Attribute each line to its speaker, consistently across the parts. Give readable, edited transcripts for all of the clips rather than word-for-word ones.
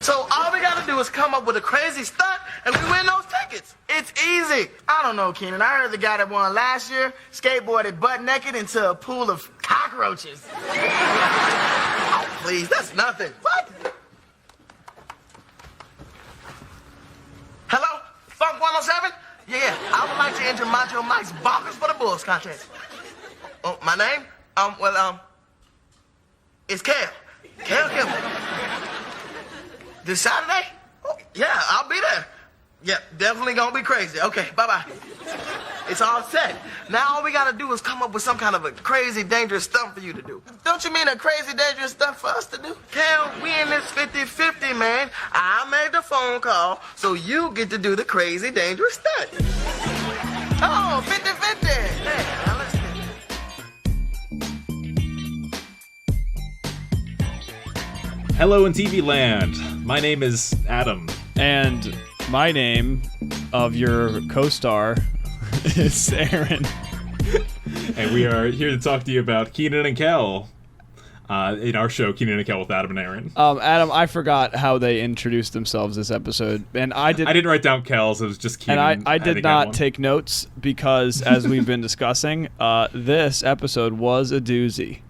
Speaker 1: So all we gotta do is come up with a crazy stunt and we win those tickets. It's easy. I don't know, Keenan. I heard the guy that won last year skateboarded butt naked into a pool of cockroaches. Oh, please, that's nothing. What? Hello? Funk 107? Yeah, I would like to enter Macho Mike's Bonkers for the Bulls contest. Oh, my name? It's Kale. Kale Kimball. This Saturday? Oh, yeah, I'll be there. Yeah, definitely gonna be crazy. Okay, bye-bye. It's all set. Now all we gotta do is come up with some kind of a crazy, dangerous stuff for you to do. Don't you mean a crazy, dangerous stuff for us to do? Cal, we in this 50-50, man. I made the phone call, so you get to do the crazy, dangerous stuff. Oh, 50-50. Hey, now let's get it.
Speaker 2: Hello in TV land. My name is Adam.
Speaker 3: And my name of your co-star is Aaron.
Speaker 2: And we are here to talk to you about Keenan and Kel. In our show, Keenan and Kel with Adam and Aaron.
Speaker 3: Adam, I forgot how they introduced themselves this episode, and I
Speaker 2: didn't write down Kel's. It was just Keenan.
Speaker 3: And I did not take notes because, as we've been discussing, this episode was a doozy.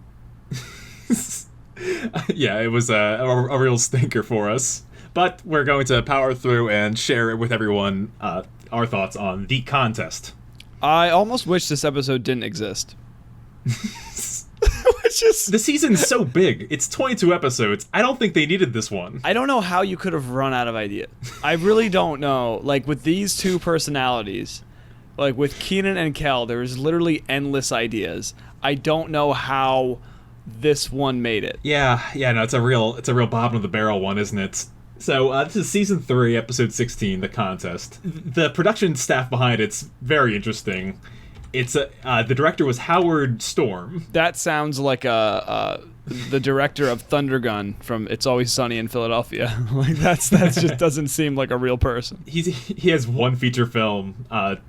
Speaker 2: Yeah, it was a real stinker for us. But we're going to power through and share it with everyone, our thoughts on the contest.
Speaker 3: I almost wish this episode didn't exist.
Speaker 2: The season's so big. It's 22 episodes. I don't think they needed this one.
Speaker 3: I don't know how you could have run out of ideas. I really don't know. Like, with these two personalities, like with Keenan and Kel, there's literally endless ideas. I don't know how this one made it.
Speaker 2: Yeah, no, it's a real bottom of the barrel one, isn't it? So this is season 3, episode 16, the contest. The production staff behind it's very interesting. It's the director was Howard Storm.
Speaker 3: That sounds like the director of Thunder Gun from It's Always Sunny in Philadelphia. Like that's just doesn't seem like a real person.
Speaker 2: He has one feature film,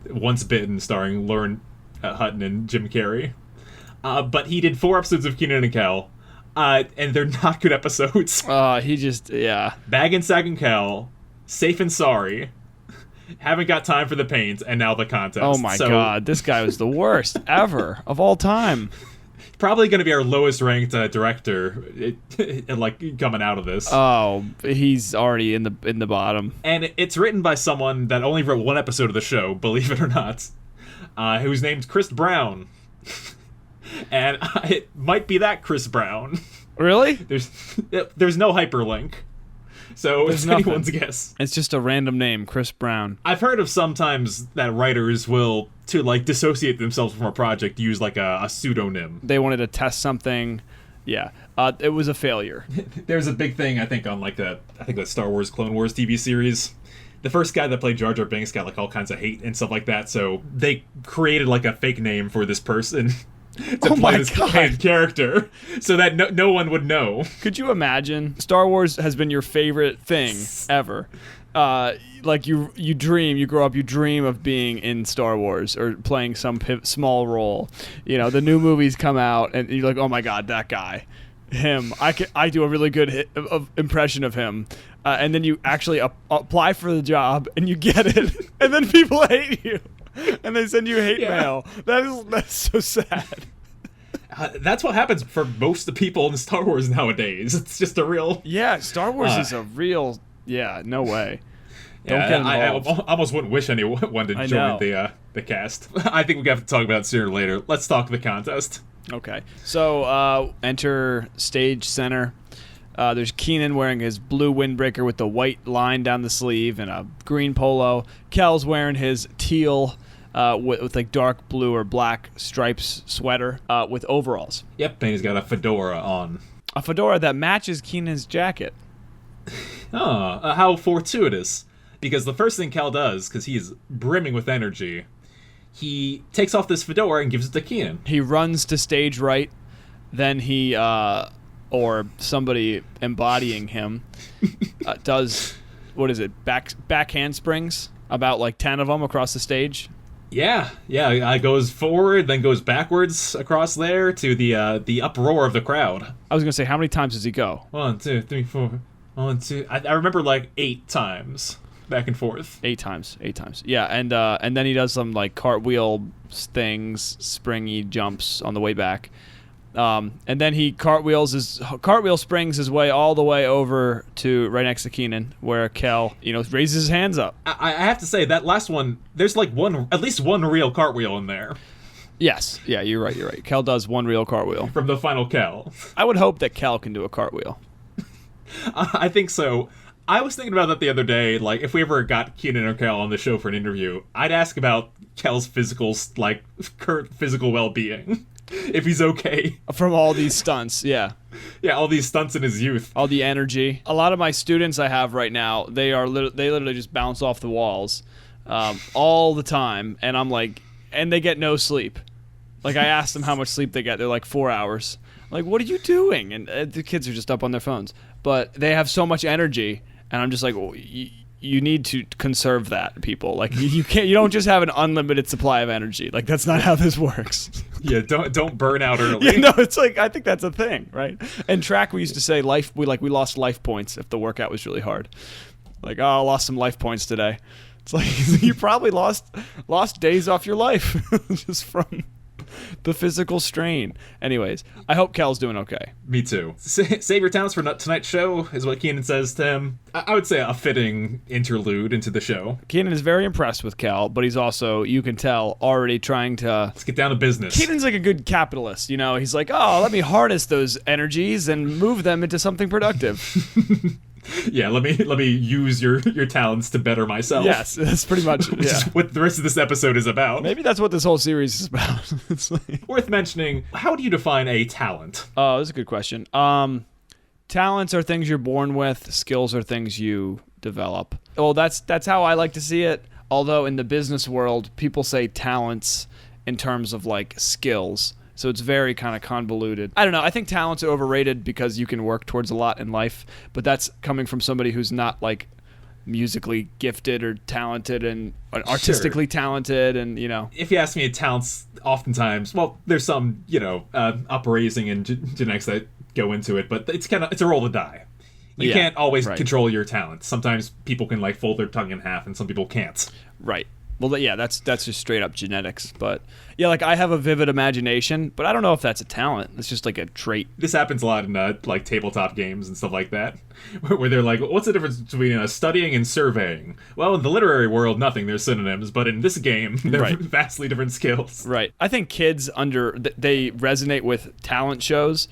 Speaker 2: Once Bitten, starring Lauren Hutton and Jim Carrey. But he did 4 episodes of Keenan and Kel. And they're not good episodes. Bag and Sag and Kel, Safe and Sorry, Haven't Got Time for the Paint, and now the contest.
Speaker 3: Oh my god, this guy was the worst ever of all time.
Speaker 2: Probably going to be our lowest ranked director, like coming out of this.
Speaker 3: Oh, he's already in the bottom.
Speaker 2: And it's written by someone that only wrote 1 episode of the show, believe it or not, who's named Chris Brown. And it might be that Chris Brown.
Speaker 3: Really?
Speaker 2: There's no hyperlink. So it's anyone's guess.
Speaker 3: It's just a random name, Chris Brown.
Speaker 2: I've heard of sometimes that writers will, to like dissociate themselves from a project, use like a pseudonym.
Speaker 3: They wanted to test something. Yeah. It was a failure.
Speaker 2: There's a big thing, I think, on like the Star Wars Clone Wars TV series. The first guy that played Jar Jar Binks got like all kinds of hate and stuff like that, so they created like a fake name for this person. To play this character, so that no one would know.
Speaker 3: Could you imagine? Star Wars has been your favorite thing ever. Like you grow up, you dream of being in Star Wars or playing some small role. You know, the new movies come out, and you're like, oh my god, that guy, him. I do a really good impression of him. And then you actually apply for the job, and you get it, and then people hate you. And they send you hate mail. That's so sad.
Speaker 2: That's what happens for most of the people in Star Wars nowadays. It's just a real...
Speaker 3: Yeah, Star Wars is a real... Yeah, no way. Don't get involved.
Speaker 2: I almost wouldn't wish anyone to join the cast. I think we have to talk about it sooner or later. Let's talk the contest.
Speaker 3: Okay. So, enter stage center. There's Keenan wearing his blue windbreaker with the white line down the sleeve and a green polo. Kel's wearing his teal with like dark blue or black stripes sweater with overalls.
Speaker 2: Yep, and he's got a fedora on.
Speaker 3: A fedora that matches Keenan's jacket.
Speaker 2: Oh, how fortuitous. Because the first thing Kel does, because he's brimming with energy, he takes off this fedora and gives it to Keenan.
Speaker 3: He runs to stage right, then he... or somebody embodying him, does, what is it, back handsprings, about like 10 of them across the stage.
Speaker 2: Yeah, goes forward, then goes backwards across there to the uproar of the crowd.
Speaker 3: I was going to say, how many times does he go?
Speaker 2: 1, 2, 3, 4, 1, 2. I remember like 8 times back and forth.
Speaker 3: 8 times. Yeah, and then he does some like cartwheel things, springy jumps on the way back. And then he cartwheel springs his way all the way over to right next to Keenan, where Kel, raises his hands up.
Speaker 2: I have to say that last one, there's like at least one real cartwheel in there.
Speaker 3: Yes, yeah, you're right. Kel does one real cartwheel
Speaker 2: From the final Kel.
Speaker 3: I would hope that Kel can do a cartwheel.
Speaker 2: I think so. I was thinking about that the other day. Like, if we ever got Keenan or Kel on the show for an interview, I'd ask about Kel's current physical well-being. If he's okay.
Speaker 3: From all these stunts, yeah.
Speaker 2: Yeah, all these stunts in his youth.
Speaker 3: All the energy. A lot of my students I have right now, they literally just bounce off the walls all the time. And I'm like, and they get no sleep. Like, I asked them how much sleep they get. They're like 4 hours. I'm like, what are you doing? And the kids are just up on their phones. But they have so much energy. And I'm just like, well, you need to conserve that, people. Like, you don't just have an unlimited supply of energy. Like, that's not how this works.
Speaker 2: Yeah, don't burn out early.
Speaker 3: Yeah, no, it's like, I think that's a thing, right? In track, we used to say we lost life points if the workout was really hard. Like, oh, I lost some life points today. It's like, you probably lost days off your life just from the physical strain. Anyways, I hope Kel's doing okay.
Speaker 2: Me too. Save your talents for tonight's show is what Keenan says to him. I would say a fitting interlude into the show.
Speaker 3: Keenan is very impressed with Kel, but he's also, you can tell, already trying to...
Speaker 2: Let's get down to business.
Speaker 3: Keenan's like a good capitalist, He's like, oh, let me harness those energies and move them into something productive.
Speaker 2: Yeah, let me use your talents to better myself.
Speaker 3: Yes, that's pretty much
Speaker 2: Which is what the rest of this episode is about.
Speaker 3: Maybe that's what this whole series is about. It's like...
Speaker 2: Worth mentioning, how do you define a talent?
Speaker 3: Oh, that's a good question. Talents are things you're born with. Skills are things you develop. Well, that's how I like to see it. Although in the business world, people say talents in terms of like skills. So it's very kind of convoluted. I don't know. I think talents are overrated because you can work towards a lot in life, but that's coming from somebody who's not like musically gifted or talented and artistically talented, and
Speaker 2: If you ask me, talents oftentimes, well, there's some upraising and genetics that go into it, but it's a roll of the die. You can't always control your talent. Sometimes people can like fold their tongue in half, and some people can't.
Speaker 3: Right. Well, yeah, that's just straight up genetics. But yeah, like I have a vivid imagination, but I don't know if that's a talent. It's just like a trait.
Speaker 2: This happens a lot in like tabletop games and stuff like that, where they're like, what's the difference between studying and surveying? Well, in the literary world, nothing. There's synonyms, but in this game, they're vastly different skills.
Speaker 3: Right. I think kids they resonate with talent shows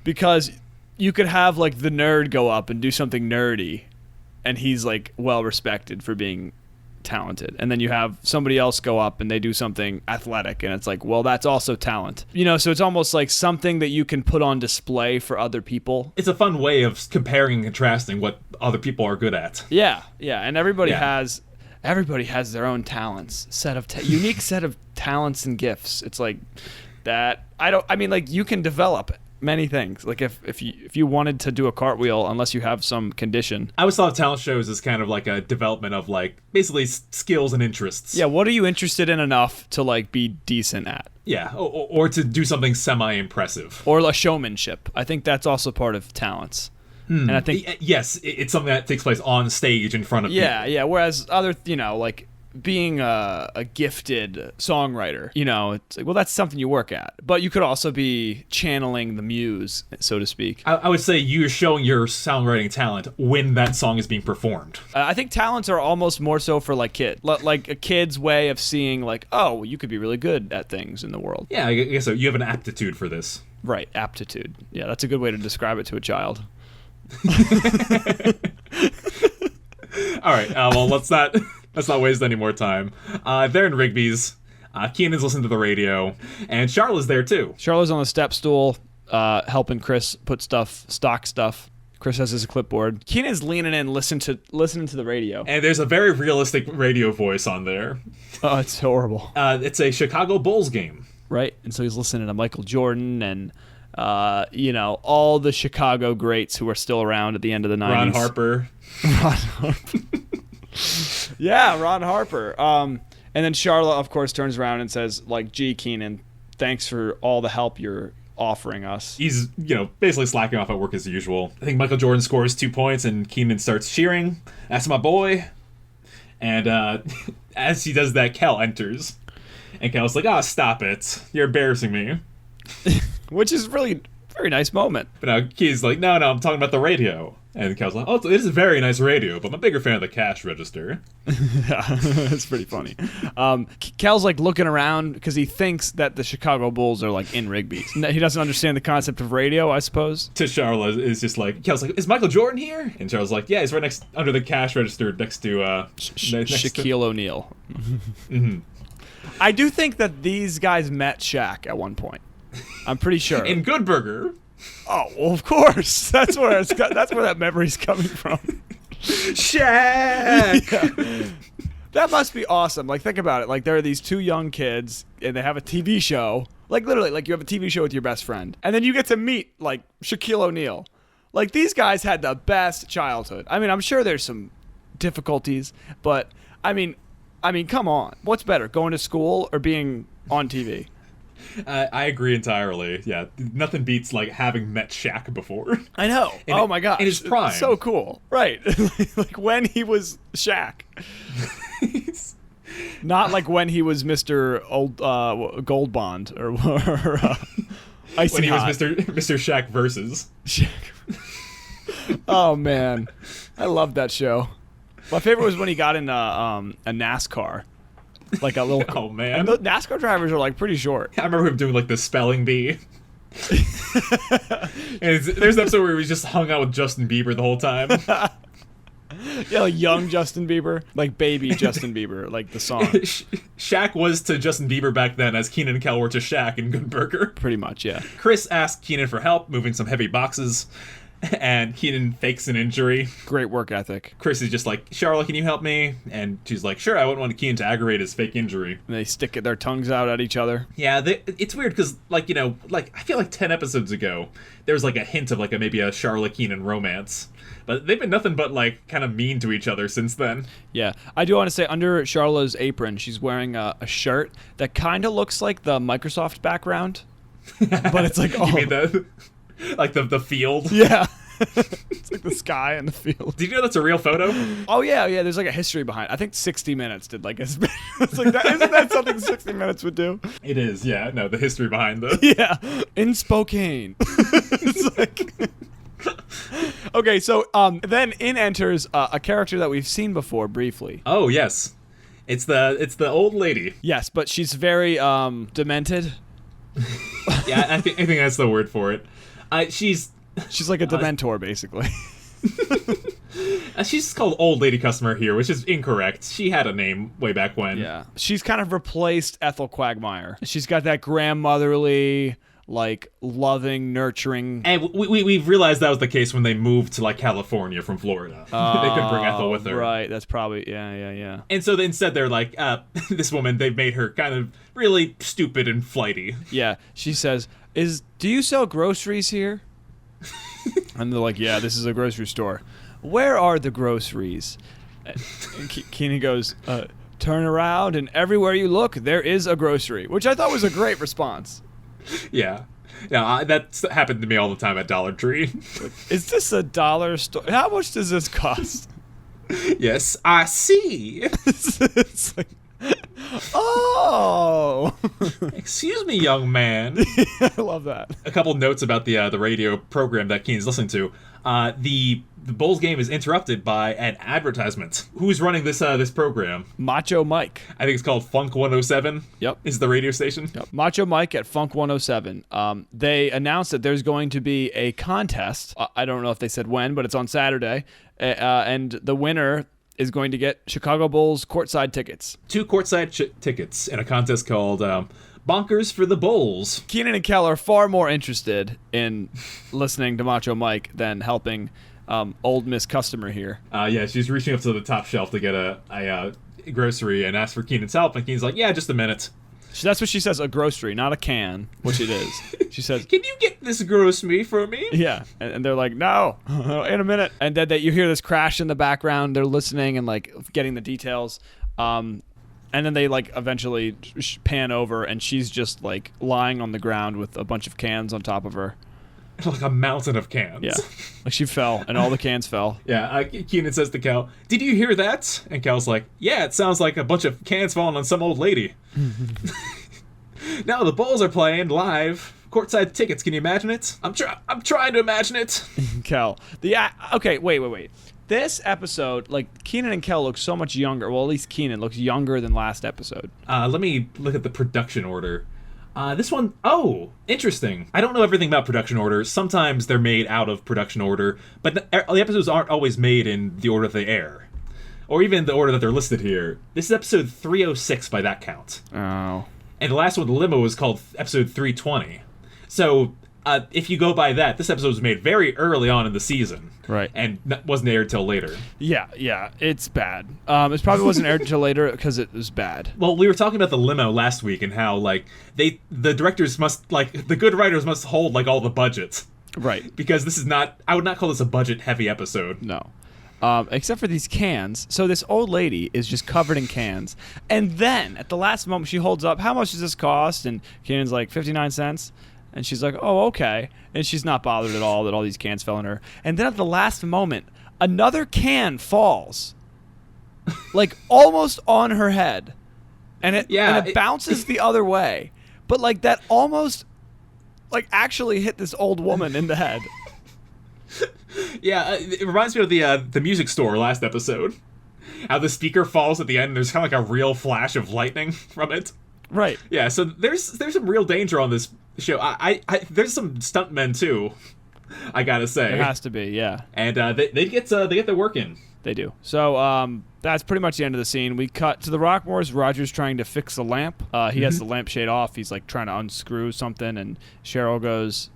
Speaker 3: because you could have like the nerd go up and do something nerdy, and he's like well respected for being talented, and then you have somebody else go up and they do something athletic, and it's like, well, that's also talent, so it's almost like something that you can put on display for other people.
Speaker 2: It's a fun way of comparing and contrasting what other people are good at.
Speaker 3: Yeah and everybody has their own talents, unique set of talents and gifts. It's like that. You can develop many things. Like if you wanted to do a cartwheel, unless you have some condition.
Speaker 2: I always thought of talent shows as kind of like a development of like basically skills and interests.
Speaker 3: Yeah, what are you interested in enough to like be decent at?
Speaker 2: Yeah, or to do something semi-impressive.
Speaker 3: Or a showmanship. I think that's also part of talents. And I think
Speaker 2: yes, it's something that takes place on stage in front of people.
Speaker 3: Yeah. Whereas other, like being a gifted songwriter, it's like, well, that's something you work at. But you could also be channeling the muse, so to speak.
Speaker 2: I would say you're showing your songwriting talent when that song is being performed.
Speaker 3: I think talents are almost more so for like like a kid's way of seeing like, oh, you could be really good at things in the world.
Speaker 2: Yeah, I guess so. You have an aptitude for this.
Speaker 3: Right, aptitude. Yeah, that's a good way to describe it to a child.
Speaker 2: All right, well, let's not waste any more time. They're in Rigby's. Keenan's listening to the radio, and Charlotte's there too.
Speaker 3: Charlotte's on the step stool, helping Chris put stock stuff. Chris has his clipboard. Keenan's leaning in, listening to the radio.
Speaker 2: And there's a very realistic radio voice on there.
Speaker 3: Oh, it's horrible.
Speaker 2: It's a Chicago Bulls game.
Speaker 3: Right, and so he's listening to Michael Jordan and all the Chicago greats who are still around at the end of the 90s.
Speaker 2: Ron Harper.
Speaker 3: Yeah, Ron Harper. And then Charlotte, of course, turns around and says, like, gee, Keenan, thanks for all the help you're offering us.
Speaker 2: He's, basically slacking off at work as usual. I think Michael Jordan scores 2 points, and Keenan starts cheering. That's my boy. And as he does that, Kel enters. And Kel's like, "Oh, stop it. You're embarrassing me."
Speaker 3: Which is really a very nice moment.
Speaker 2: But now Key's like, no, I'm talking about the radio. And Kel's like, "Oh, it is a very nice radio, but I'm a bigger fan of the cash register."
Speaker 3: Yeah, that's pretty funny. Kel's like looking around because he thinks that the Chicago Bulls are like in Rigby. He doesn't understand the concept of radio, I suppose.
Speaker 2: To Charlotte is just like, Kel's like, "Is Michael Jordan here?" And Charlotte's like, "Yeah, he's right next under the cash register next to
Speaker 3: Shaquille O'Neal. Mm-hmm. I do think that these guys met Shaq at one point. I'm pretty sure.
Speaker 2: In Good Burger.
Speaker 3: Oh, well, of course. That's where that memory's coming from.
Speaker 2: Shaq.
Speaker 3: Yeah. That must be awesome. Like, think about it. Like, there are these 2 young kids, and they have a TV show. Like, literally, like you have a TV show with your best friend, and then you get to meet like Shaquille O'Neal. Like, these guys had the best childhood. I mean, I'm sure there's some difficulties, but I mean, come on. What's better, going to school or being on TV?
Speaker 2: I agree entirely. Yeah, nothing beats like having met Shaq before.
Speaker 3: I know. Oh my gosh.
Speaker 2: In his prime.
Speaker 3: So cool. Right. Like when he was Shaq. Not like when he was Mr. Gold Bond or Icy
Speaker 2: when he
Speaker 3: Hot.
Speaker 2: was Mr. Shaq versus.
Speaker 3: Shaq. Oh man, I love that show. My favorite was when he got in a NASCAR. Like a little.
Speaker 2: Oh man!
Speaker 3: And the NASCAR drivers are like pretty short.
Speaker 2: I remember him doing like the spelling bee. And there's an episode where he just hung out with Justin Bieber the whole time.
Speaker 3: Yeah, like young Justin Bieber, like baby Justin Bieber, like the song.
Speaker 2: Shaq was to Justin Bieber back then as Keenan and Kel were to Shaq in Good Burger.
Speaker 3: Pretty much, yeah.
Speaker 2: Chris asked Keenan for help moving some heavy boxes, and Keenan fakes an injury.
Speaker 3: Great work ethic.
Speaker 2: Chris is just like, "Charlotte, can you help me?" And she's like, "Sure, I wouldn't want Keenan to aggravate his fake injury."
Speaker 3: And they stick their tongues out at each other.
Speaker 2: Yeah, it's weird because, I feel like 10 episodes ago, there was like a hint of maybe a Charlotte Keenan romance. But they've been nothing but kind of mean to each other since then.
Speaker 3: Yeah, I do want to say under Charlotte's apron, she's wearing a shirt that kind of looks like the Microsoft background, but it's like
Speaker 2: You mean the field?
Speaker 3: Yeah. It's like the sky and the field.
Speaker 2: Did you know that's a real photo?
Speaker 3: Oh yeah. There's like a history behind it. I think 60 Minutes did like a. It's like that. Isn't that something 60 Minutes would do?
Speaker 2: It is. Yeah. No, the history behind the.
Speaker 3: Yeah, in Spokane. It's like. Okay, so then in enters a character that we've seen before briefly.
Speaker 2: Oh yes, it's the old lady.
Speaker 3: Yes, but she's very demented.
Speaker 2: Yeah, I think that's the word for it. She's
Speaker 3: like a Dementor, basically.
Speaker 2: She's called Old Lady Customer here, which is incorrect. She had a name way back when.
Speaker 3: Yeah, she's kind of replaced Ethel Quagmire. She's got that grandmotherly, like loving, nurturing.
Speaker 2: And we've realized that was the case when they moved to California from Florida. They couldn't bring Ethel with her.
Speaker 3: Right, that's probably yeah.
Speaker 2: And so instead they're like, this woman, they've made her kind of really stupid and flighty.
Speaker 3: Yeah, she says, "Do you sell groceries here?" And they're like, "Yeah, this is a grocery store." "Where are the groceries?" And Keenan goes, "Turn around and everywhere you look, there is a grocery," which I thought was a great response.
Speaker 2: Yeah. Yeah, that's happened to me all the time at Dollar Tree.
Speaker 3: Is this a dollar store? How much does this cost?
Speaker 2: Yes, I see.
Speaker 3: It's like, oh.
Speaker 2: Excuse me, young man.
Speaker 3: I love that.
Speaker 2: A couple notes about the radio program that Keenan's listening to. The Bulls game is interrupted by an advertisement. Who's running this program?
Speaker 3: Macho Mike.
Speaker 2: I think it's called Funk 107.
Speaker 3: Yep.
Speaker 2: Is the radio station.
Speaker 3: Yep. Macho Mike at Funk 107. They announced that there's going to be a contest. I don't know if they said when, but it's on Saturday. And the winner is going to get Chicago Bulls courtside tickets.
Speaker 2: 2 courtside tickets in a contest called Bonkers for the Bulls.
Speaker 3: Keenan and Kel are far more interested in listening to Macho Mike than helping old Miss Customer here.
Speaker 2: Yeah, she's reaching up to the top shelf to get a grocery and ask for Keenan's help, and Keenan's like, "Yeah, just a minute."
Speaker 3: That's what she says, a grocery, not a can, which it is. She says,
Speaker 2: "Can you get this grocery for me?"
Speaker 3: Yeah, and they're like, "No, in a minute." And then you hear this crash in the background. They're listening and getting the details. And then they like eventually pan over, and she's just like lying on the ground with a bunch of cans on top of her.
Speaker 2: Like a mountain of cans.
Speaker 3: Yeah, like she fell, and all the cans fell.
Speaker 2: Yeah, Keenan says to Kel, "Did you hear that?" And Kel's like, "Yeah, it sounds like a bunch of cans falling on some old lady." Now the Bulls are playing live. Courtside tickets. Can you imagine it? I'm trying to imagine it.
Speaker 3: Kel. Okay, wait. This episode, like, Keenan and Kel look so much younger. Well, at least Keenan looks younger than last episode.
Speaker 2: Let me look at the production order. This one, interesting. I don't know everything about production order. Sometimes they're made out of production order, but the episodes aren't always made in the order they air. Or even the order that they're listed here. This is episode 306 by that count.
Speaker 3: Oh.
Speaker 2: And the last one, the limo, was called episode 320. So, if you go by that, this episode was made very early on in the season.
Speaker 3: Right.
Speaker 2: And wasn't aired till later.
Speaker 3: Yeah, it's bad. It probably wasn't aired until later because it was bad.
Speaker 2: Well, we were talking about the limo last week and how, like, the directors must, like, the good writers must hold, like, all the budget.
Speaker 3: Right.
Speaker 2: Because this is not, I would not call this a budget-heavy episode.
Speaker 3: No. Except for these cans. So this old lady is just covered in cans. And then, at the last moment, she holds up, how much does this cost? And Keenan's like, 59 cents. And she's like, oh, okay. And she's not bothered at all that all these cans fell on her. And then at the last moment, another can falls. Like, almost on her head. And it bounces the other way. But, like, that almost, like, actually hit this old woman in the head.
Speaker 2: Yeah, it reminds me of the music store last episode. How the speaker falls at the end and there's kind of like a real flash of lightning from it.
Speaker 3: Right.
Speaker 2: Yeah, so there's some real danger on this show. I there's some stuntmen too, I gotta say.
Speaker 3: There has to be, yeah.
Speaker 2: And they get their work in.
Speaker 3: They do. So that's pretty much the end of the scene. We cut to the Rockmores. Roger's trying to fix the lamp. He has the lampshade off. He's like trying to unscrew something, and Cheryl goes,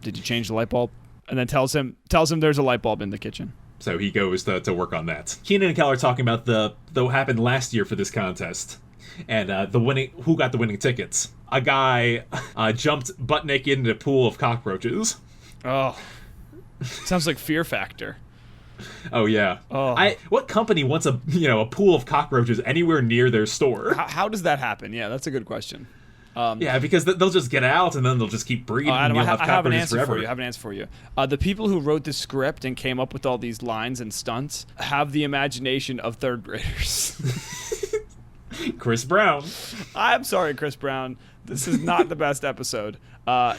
Speaker 3: "Did you change the light bulb?" And then tells him there's a light bulb in the kitchen.
Speaker 2: So he goes to work on that. Keenan and Kel are talking about the what happened last year for this contest. And who got the winning tickets. A guy jumped butt naked into a pool of cockroaches.
Speaker 3: Oh, sounds like Fear Factor.
Speaker 2: Oh yeah.
Speaker 3: Oh.
Speaker 2: What company wants a pool of cockroaches anywhere near their store?
Speaker 3: How does that happen? Yeah, that's a good question.
Speaker 2: Yeah, because they'll just get out and then they'll just keep breeding.
Speaker 3: Adam,
Speaker 2: and you'll
Speaker 3: I have an answer
Speaker 2: forever.
Speaker 3: for you. I have an answer for you. The people who wrote this script and came up with all these lines and stunts have the imagination of third graders.
Speaker 2: Chris Brown.
Speaker 3: I'm sorry, Chris Brown. This is not the best episode.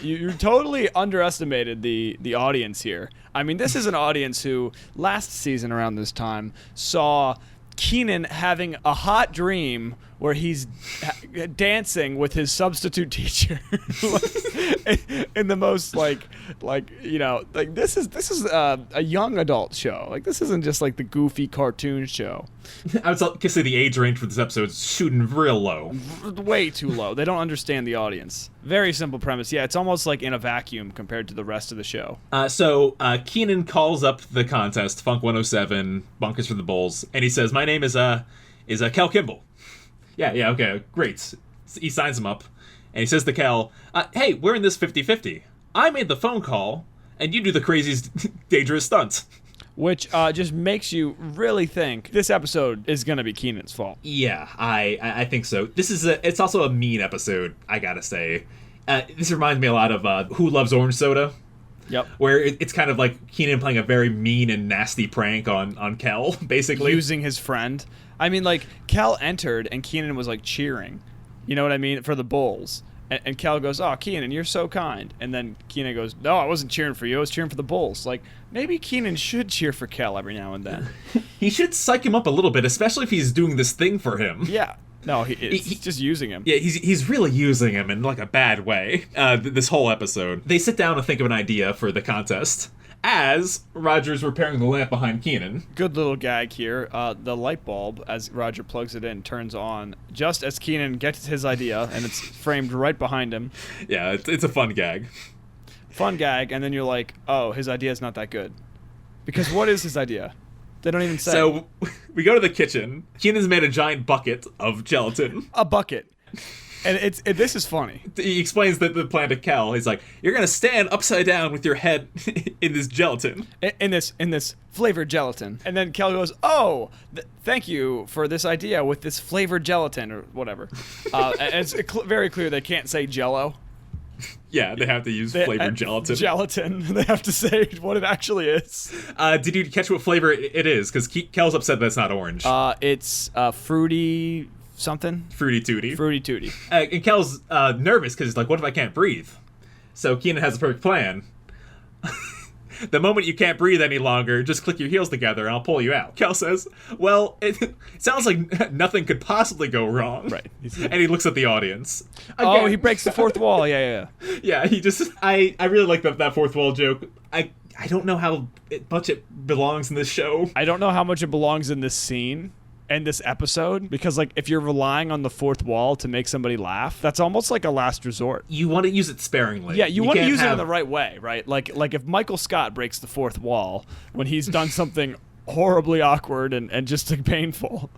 Speaker 3: You totally underestimated the audience here. I mean, this is an audience who last season around this time saw Keenan having a hot dream where he's dancing with his substitute teacher in the most like this is a young adult show. Like, this isn't just like the goofy cartoon show.
Speaker 2: I would say the age range for this episode is shooting real low.
Speaker 3: Way too low. They don't understand the audience. Very simple premise. Yeah, it's almost like in a vacuum compared to the rest of the show.
Speaker 2: So Keenan calls up the contest, Funk 107, Bonkers for the Bulls, and he says, "My name is Kel Kimball." Yeah, okay, great. He signs him up, and he says to Kel, "Hey, we're in this 50-50. I made the phone call, and you do the craziest, dangerous stunts."
Speaker 3: Which just makes you really think this episode is going to be Keenan's fault.
Speaker 2: Yeah, I think so. It's also a mean episode, I gotta say. This reminds me a lot of Who Loves Orange Soda?
Speaker 3: Yep.
Speaker 2: Where it's kind of like Keenan playing a very mean and nasty prank on Kel, basically.
Speaker 3: Using his friend. I mean, like, Kel entered and Keenan was like cheering. You know what I mean? For the Bulls. And Kel goes, "Oh, Keenan, you're so kind." And then Keenan goes, "No, I wasn't cheering for you. I was cheering for the Bulls." Like, maybe Keenan should cheer for Kel every now and then.
Speaker 2: He should psych him up a little bit, especially if he's doing this thing for him.
Speaker 3: Yeah. No, he's just using him.
Speaker 2: Yeah, he's really using him in like a bad way. This whole episode, they sit down and think of an idea for the contest as Roger's repairing the lamp behind Keenan.
Speaker 3: Good little gag here. The light bulb, as Roger plugs it in, turns on just as Keenan gets his idea, and it's framed right behind him.
Speaker 2: Yeah, it's a fun gag.
Speaker 3: Fun gag, and then you're like, oh, his idea is not that good. Because what is his idea? They don't even say.
Speaker 2: So we go to the kitchen. Keenan's made a giant bucket of gelatin.
Speaker 3: A bucket. And this is funny.
Speaker 2: He explains the plan to Kel. He's like, "You're gonna stand upside down with your head in this gelatin,
Speaker 3: In this flavored gelatin." And then Kel goes, "Oh, thank you for this idea with this flavored gelatin," or whatever. And it's very clear they can't say Jello.
Speaker 2: Yeah, they have to use flavored gelatin.
Speaker 3: Gelatin. They have to say what it actually is.
Speaker 2: Did you catch what flavor it is? Because Kel's upset that it's not orange.
Speaker 3: It's fruity something.
Speaker 2: Fruity Tooty.
Speaker 3: Fruity Tooty.
Speaker 2: And Kel's nervous because he's like, what if I can't breathe? So Keenan has a perfect plan. The moment you can't breathe any longer, just click your heels together and I'll pull you out. Kel says, well, it sounds like nothing could possibly go wrong.
Speaker 3: Right.
Speaker 2: And he looks at the audience.
Speaker 3: Again,
Speaker 2: Again,
Speaker 3: he breaks the fourth wall. Yeah.
Speaker 2: yeah, he just... I really like that fourth wall joke. I don't know how much it belongs in this show.
Speaker 3: I don't know how much it belongs in this scene and this episode, because like if you're relying on the fourth wall to make somebody laugh, that's almost like a last resort.
Speaker 2: You want to use it sparingly.
Speaker 3: Yeah, you want to use it in the right way, right? Like if Michael Scott breaks the fourth wall when he's done something horribly awkward and just like painful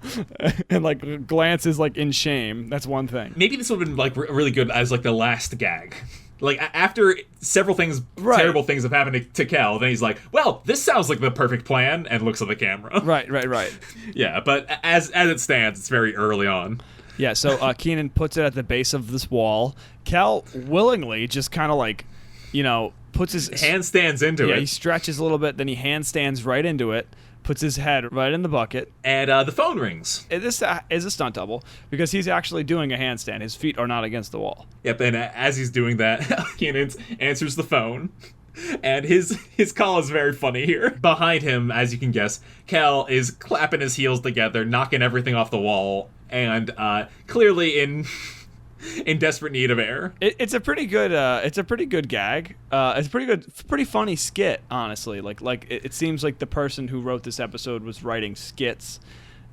Speaker 3: and like glances like in shame, that's one thing.
Speaker 2: Maybe this would have been like really good as like the last gag. Like, after several things,
Speaker 3: Right.
Speaker 2: terrible things have happened to Kel, then he's like, well, this sounds like the perfect plan, and looks at the camera.
Speaker 3: Right.
Speaker 2: Yeah, but as it stands, it's very early on.
Speaker 3: Yeah, so Keenan puts it at the base of this wall. Kel willingly just kind of like, puts his...
Speaker 2: Handstands into
Speaker 3: Yeah,
Speaker 2: it.
Speaker 3: he stretches a little bit, then he handstands right into it, puts his head right in the bucket.
Speaker 2: And the phone rings.
Speaker 3: This is a stunt double because he's actually doing a handstand. His feet are not against the wall.
Speaker 2: Yep, and as he's doing that, Keenan answers the phone. And his call is very funny here. Behind him, as you can guess, Kel is clapping his heels together, knocking everything off the wall, and clearly in desperate need of air.
Speaker 3: It's a pretty good. It's a pretty good gag. It's pretty funny skit. Honestly, it seems like the person who wrote this episode was writing skits,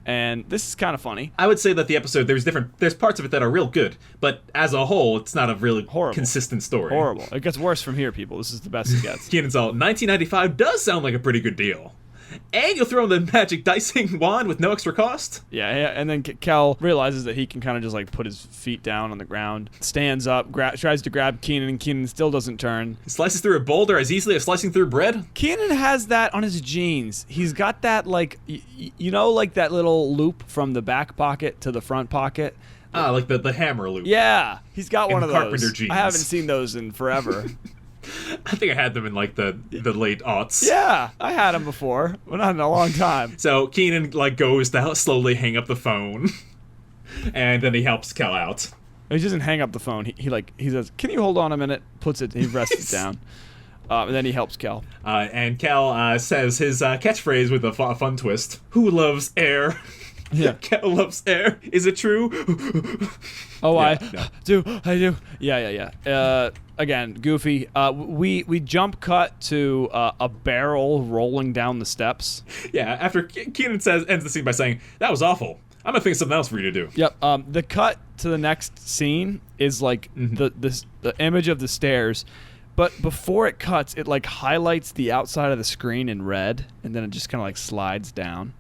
Speaker 3: and this is kind of funny.
Speaker 2: I would say that the episode, there's parts of it that are real good, but as a whole, it's not a really
Speaker 3: Horrible.
Speaker 2: consistent story.
Speaker 3: Horrible. It gets worse from here, people. This is the best it gets.
Speaker 2: Keenan's all, 1995 does sound like a pretty good deal. And you'll throw in the magic dicing wand with no extra cost?
Speaker 3: Yeah, and then Kel realizes that he can kind of just like put his feet down on the ground, stands up, tries to grab Keenan, and Keenan still doesn't turn.
Speaker 2: He slices through a boulder as easily as slicing through bread?
Speaker 3: Keenan has that on his jeans. He's got that like, like that little loop from the back pocket to the front pocket.
Speaker 2: Ah, like the hammer loop.
Speaker 3: Yeah, he's got one of those.
Speaker 2: Carpenter jeans.
Speaker 3: I haven't seen those in forever.
Speaker 2: I think I had them in like the late aughts.
Speaker 3: Yeah, I had them before, but not in a long time.
Speaker 2: So Keenan like goes to slowly hang up the phone, and then he helps Kel out.
Speaker 3: He doesn't hang up the phone. He says, "Can you hold on a minute?" Puts it. He rests it down, and then he helps Kel.
Speaker 2: And Kel says his catchphrase with a fun twist: "Who loves air?"
Speaker 3: Yeah.
Speaker 2: Kel loves air. Is it true?
Speaker 3: Oh,
Speaker 2: Yeah,
Speaker 3: I do. Yeah. Again, goofy. We jump cut to a barrel rolling down the steps.
Speaker 2: Yeah. After Keenan ends the scene by saying, "That was awful. I'm gonna think of something else for you to do."
Speaker 3: Yep. The cut to the next scene is like the image of the stairs, but before it cuts, it like highlights the outside of the screen in red, and then it just kind of like slides down.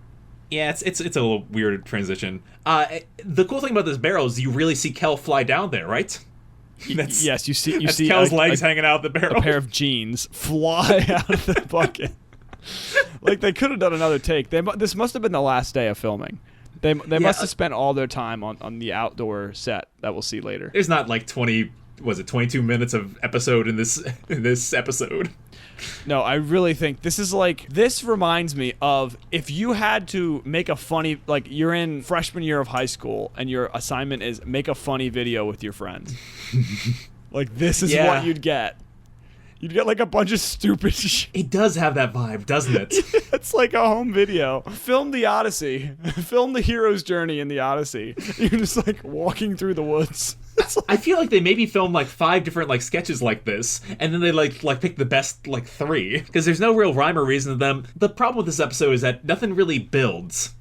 Speaker 2: Yeah, it's a little weird transition. The cool thing about this barrel is you really see Kel fly down there, right?
Speaker 3: Yes, you see
Speaker 2: Kel's legs hanging out of the barrel.
Speaker 3: A pair of jeans fly out of the bucket. Like they could have done another take. This must have been the last day of filming. They must have spent all their time on the outdoor set that we'll see later.
Speaker 2: There's not like 22 minutes of episode in this episode.
Speaker 3: No, I really think this reminds me of if you had to make a funny, like you're in freshman year of high school and your assignment is make a funny video with your friends. Like this is what you'd get. You'd get like a bunch of stupid shit.
Speaker 2: It does have that vibe, doesn't it?
Speaker 3: It's like a home video. Film the Odyssey. Film the hero's journey in the Odyssey. You're just like walking through the woods.
Speaker 2: I feel like they maybe filmed like 5 different like sketches like this, and then they like pick the best like 3 because there's no real rhyme or reason to them. The problem with this episode is that nothing really builds.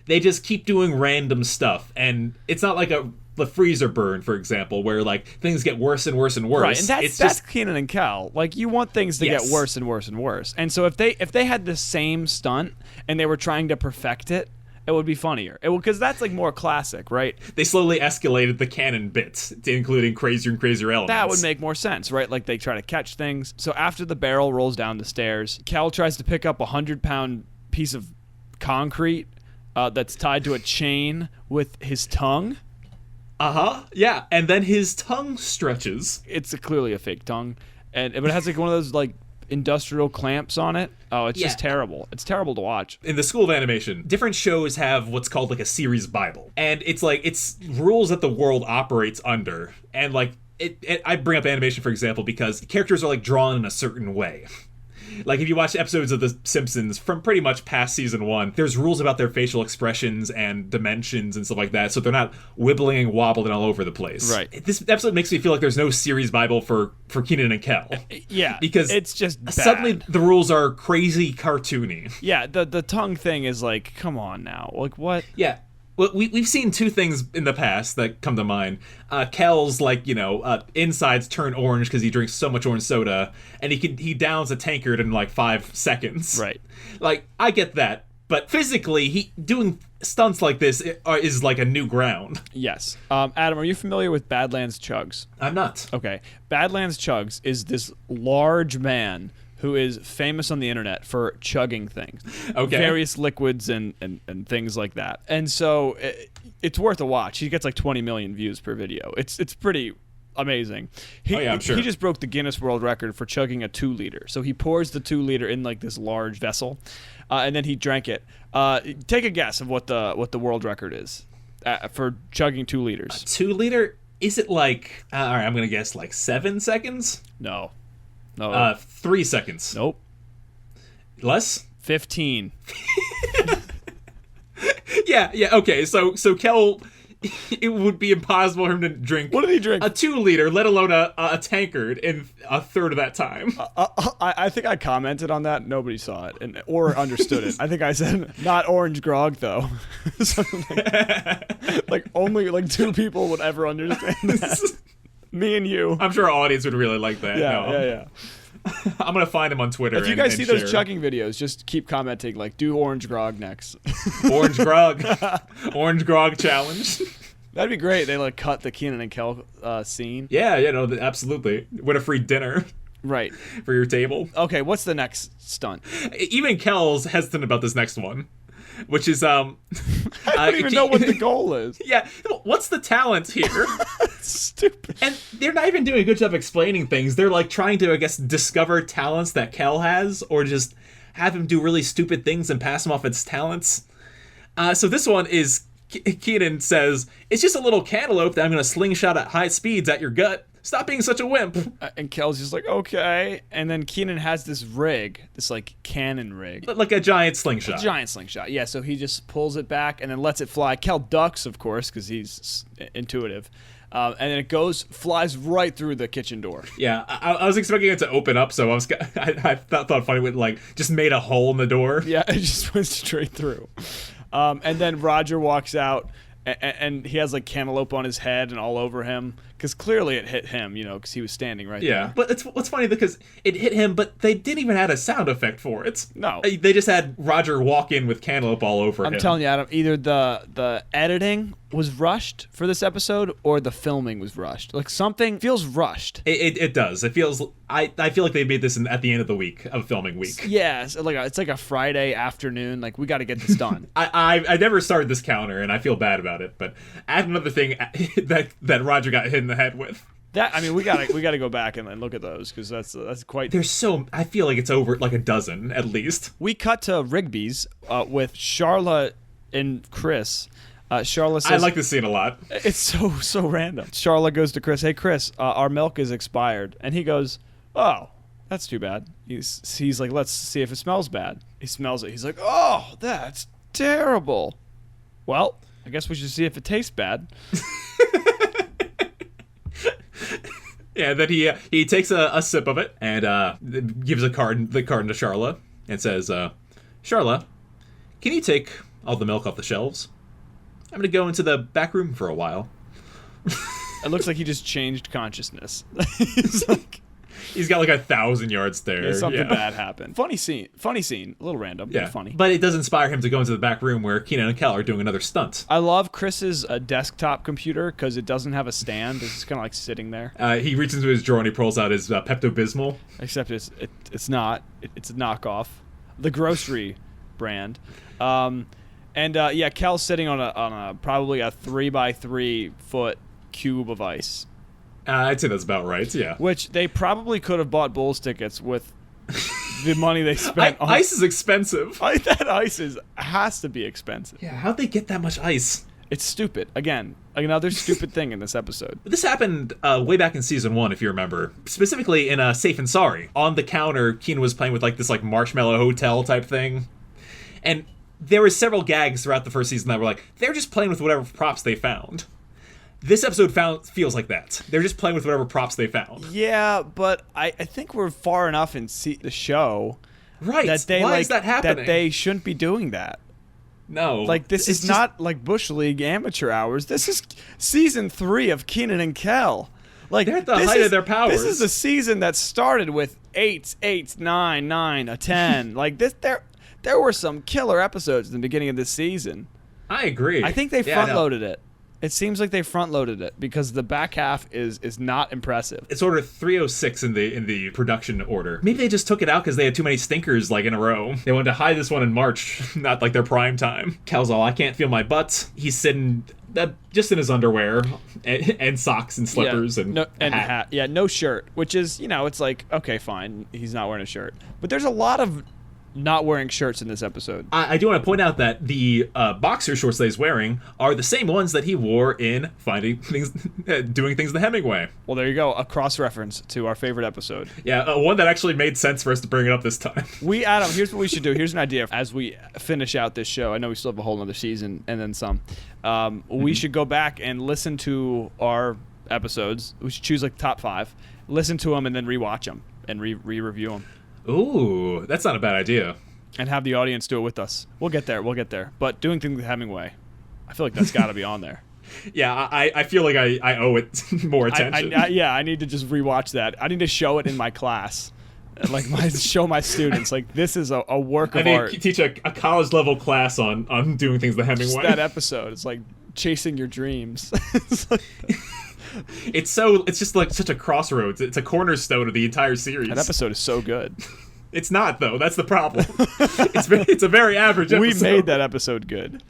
Speaker 2: They just keep doing random stuff, and it's not like the freezer burn, for example, where like things get worse and worse and worse.
Speaker 3: Right, and that's Keenan and Kel. Like you want things to get worse and worse and worse. And so if they had the same stunt and they were trying to perfect it, it would be funnier. Because that's like more classic, right?
Speaker 2: They slowly escalated the canon bits, including crazier and crazier elements.
Speaker 3: That would make more sense, right? Like they try to catch things. So after the barrel rolls down the stairs, Kel tries to pick up a 100-pound piece of concrete that's tied to a chain with his tongue.
Speaker 2: Yeah, and then his tongue stretches.
Speaker 3: It's clearly a fake tongue, but it has like one of those like industrial clamps on it. Oh, it's just terrible. It's terrible to watch.
Speaker 2: In the School of Animation, different shows have what's called like a series Bible, and it's rules that the world operates under. And like I bring up animation for example because characters are like drawn in a certain way. Like, if you watch episodes of The Simpsons from pretty much past season 1, there's rules about their facial expressions and dimensions and stuff like that, so they're not wibbling and wobbling all over the place.
Speaker 3: Right.
Speaker 2: This episode makes me feel like there's no series Bible for Kenan and Kel.
Speaker 3: Yeah,
Speaker 2: because
Speaker 3: it's just bad.
Speaker 2: Suddenly the rules are crazy cartoony.
Speaker 3: Yeah, the tongue thing is like, come on now. Like, what?
Speaker 2: Yeah. Well, we've seen two things in the past that come to mind. Kel's like, insides turn orange because he drinks so much orange soda, and he downs a tankard in like 5 seconds.
Speaker 3: Right.
Speaker 2: Like, I get that, but physically, he doing stunts like this is like a new ground.
Speaker 3: Yes. Adam, are you familiar with Badlands Chugs?
Speaker 2: I'm not.
Speaker 3: Okay. Badlands Chugs is this large man who is famous on the internet for chugging things.
Speaker 2: Okay.
Speaker 3: Various liquids and things like that. And so it's worth a watch. He gets like 20 million views per video. It's pretty amazing.
Speaker 2: I'm sure.
Speaker 3: He just broke the Guinness World Record for chugging a 2-liter. So he pours the 2-liter in like this large vessel, and then he drank it. Take a guess of what the world record is for chugging 2 liters.
Speaker 2: 2 liter? Is it like, all right, I'm going to guess like 7 seconds?
Speaker 3: No.
Speaker 2: 3 seconds.
Speaker 3: Nope.
Speaker 2: Less?
Speaker 3: 15.
Speaker 2: Yeah, okay. So Kel, it would be impossible for him to drink.
Speaker 3: What did he drink?
Speaker 2: A 2-liter, let alone a tankard in a third of that time.
Speaker 3: I think I commented on that. Nobody saw it or understood it. I think I said, not orange grog, though. Something like only like 2 people would ever understand that. Me and you.
Speaker 2: I'm sure our audience would really like that.
Speaker 3: Yeah.
Speaker 2: I'm going to find him on Twitter.
Speaker 3: If you guys see those
Speaker 2: share.
Speaker 3: chugging videos, just keep commenting, like, do orange grog next.
Speaker 2: Orange grog. Orange grog challenge.
Speaker 3: That'd be great. They, like, cut the Kenan and Kel scene.
Speaker 2: Yeah, absolutely. Win a free dinner.
Speaker 3: Right.
Speaker 2: For your table.
Speaker 3: Okay, what's the next stunt?
Speaker 2: Even Kel's hesitant about this next one. Which is,
Speaker 3: I don't even know what the goal is.
Speaker 2: Yeah, what's the talent here?
Speaker 3: Stupid.
Speaker 2: And they're not even doing a good job explaining things. They're like trying to, I guess, discover talents that Kel has, or just have him do really stupid things and pass him off as talents. So this one is, Kenan says, it's just a little cantaloupe that I'm going to slingshot at high speeds at your gut. Stop being such a wimp.
Speaker 3: And Kel's just like, okay. And then Kenan has this rig, this like cannon rig.
Speaker 2: Like a giant slingshot.
Speaker 3: Yeah, so he just pulls it back and then lets it fly. Kel ducks, of course, because he's intuitive. And then it flies right through the kitchen door.
Speaker 2: Yeah, I was expecting it to open up, so I thought funny with like just made a hole in the door.
Speaker 3: Yeah, it just went straight through. And then Roger walks out, and he has like cantaloupe on his head and all over him, because clearly it hit him, because he was standing right there.
Speaker 2: Yeah, but what's funny because it hit him, but they didn't even add a sound effect for it.
Speaker 3: No,
Speaker 2: they just had Roger walk in with cantaloupe all over him.
Speaker 3: I'm telling you, Adam, either the editing was rushed for this episode or the filming was rushed. Like, something feels rushed.
Speaker 2: It does. It feels. I feel like they made this at the end of the week of filming week.
Speaker 3: Yeah, it's like a Friday afternoon. Like, we got to get this done.
Speaker 2: I never started this counter, and I feel bad about it. But add another thing that Roger got hit in the head with.
Speaker 3: That, I mean, we gotta go back and look at those, because that's quite.
Speaker 2: There's so, I feel like it's over like a dozen at least.
Speaker 3: We cut to Rigby's with Charlotte and Chris. Charlotte says,
Speaker 2: I like this scene a lot.
Speaker 3: It's so random. Charlotte goes to Chris, hey Chris, our milk is expired, and he goes, oh, that's too bad. He's like, let's see if it smells bad. He smells it. He's like, oh, that's terrible. Well, I guess we should see if it tastes bad.
Speaker 2: Yeah, then he takes a sip of it and gives the carton to Charla and says, Charla, can you take all the milk off the shelves? I'm going to go into the back room for a while.
Speaker 3: It looks like he just changed consciousness. He's like,
Speaker 2: He's got like 1,000 yards there.
Speaker 3: Yeah, something bad happened. Funny scene, a little random, but funny.
Speaker 2: But it does inspire him to go into the back room where Keenan and Kel are doing another stunt.
Speaker 3: I love Chris's desktop computer because it doesn't have a stand. It's just kind of like sitting there.
Speaker 2: He reaches into his drawer and he pulls out his Pepto-Bismol.
Speaker 3: Except it's not. It's a knockoff. The grocery brand. Kel's sitting on a probably a 3x3 foot cube of ice.
Speaker 2: I'd say that's about right, yeah.
Speaker 3: Which they probably could have bought Bulls tickets with the money they spent on.
Speaker 2: Ice is expensive.
Speaker 3: That ice has to be expensive.
Speaker 2: Yeah, how'd they get that much ice?
Speaker 3: It's stupid. Again, another stupid thing in this episode.
Speaker 2: This happened way back in season 1, if you remember. Specifically in Safe and Sorry. On the counter, Keenan was playing with like this like marshmallow hotel type thing. And there were several gags throughout the first season that were like, they're just playing with whatever props they found. This episode feels like that. They're just playing with whatever props they found.
Speaker 3: Yeah, but I think we're far enough in the show.
Speaker 2: Right. Why is that happening?
Speaker 3: That they shouldn't be doing that.
Speaker 2: No.
Speaker 3: Like, this is not like Bush League amateur hours. This is season 3 of Keenan and Kel. Like,
Speaker 2: they're at the height of their powers.
Speaker 3: This is the season that started with 8, 9, 9, a 10. Like, there were some killer episodes in the beginning of this season.
Speaker 2: I agree.
Speaker 3: I think they front-loaded it. It seems like they front-loaded it because the back half is not impressive.
Speaker 2: It's order 306 in the production order. Maybe they just took it out because they had too many stinkers like in a row. They wanted to hide this one in March, not like their prime time. Cal's all, I can't feel my butt. He's sitting just in his underwear and socks and slippers and hat.
Speaker 3: Yeah, no shirt, which is, it's like, okay, fine, he's not wearing a shirt. But there's a lot of not wearing shirts in this episode.
Speaker 2: I do want to point out that the boxer shorts that he's wearing are the same ones that he wore in Finding Things, Doing Things the Hemingway.
Speaker 3: Well, there you go, a cross-reference to our favorite episode.
Speaker 2: Yeah, one that actually made sense for us to bring it up this time.
Speaker 3: Adam, here's what we should do. Here's an idea as we finish out this show. I know we still have a whole other season and then some. We should go back and listen to our episodes. We should choose like the top 5, listen to them, and then rewatch them and re-review them.
Speaker 2: Ooh, that's not a bad idea.
Speaker 3: And have the audience do it with us. We'll get there. But Doing Things with Hemingway, I feel like that's got to be on there.
Speaker 2: Yeah, I feel like I owe it more attention.
Speaker 3: I need to just rewatch that. I need to show it in my class. Like, show my students, like, this is a work of art.
Speaker 2: I need to teach a college level class on Doing Things the Hemingway.
Speaker 3: Just that episode. It's like chasing your dreams.
Speaker 2: It's just like such a crossroads. It's a cornerstone of the entire series.
Speaker 3: That episode is so good.
Speaker 2: It's not, though. That's the problem. It's a very average episode.
Speaker 3: We made that episode good.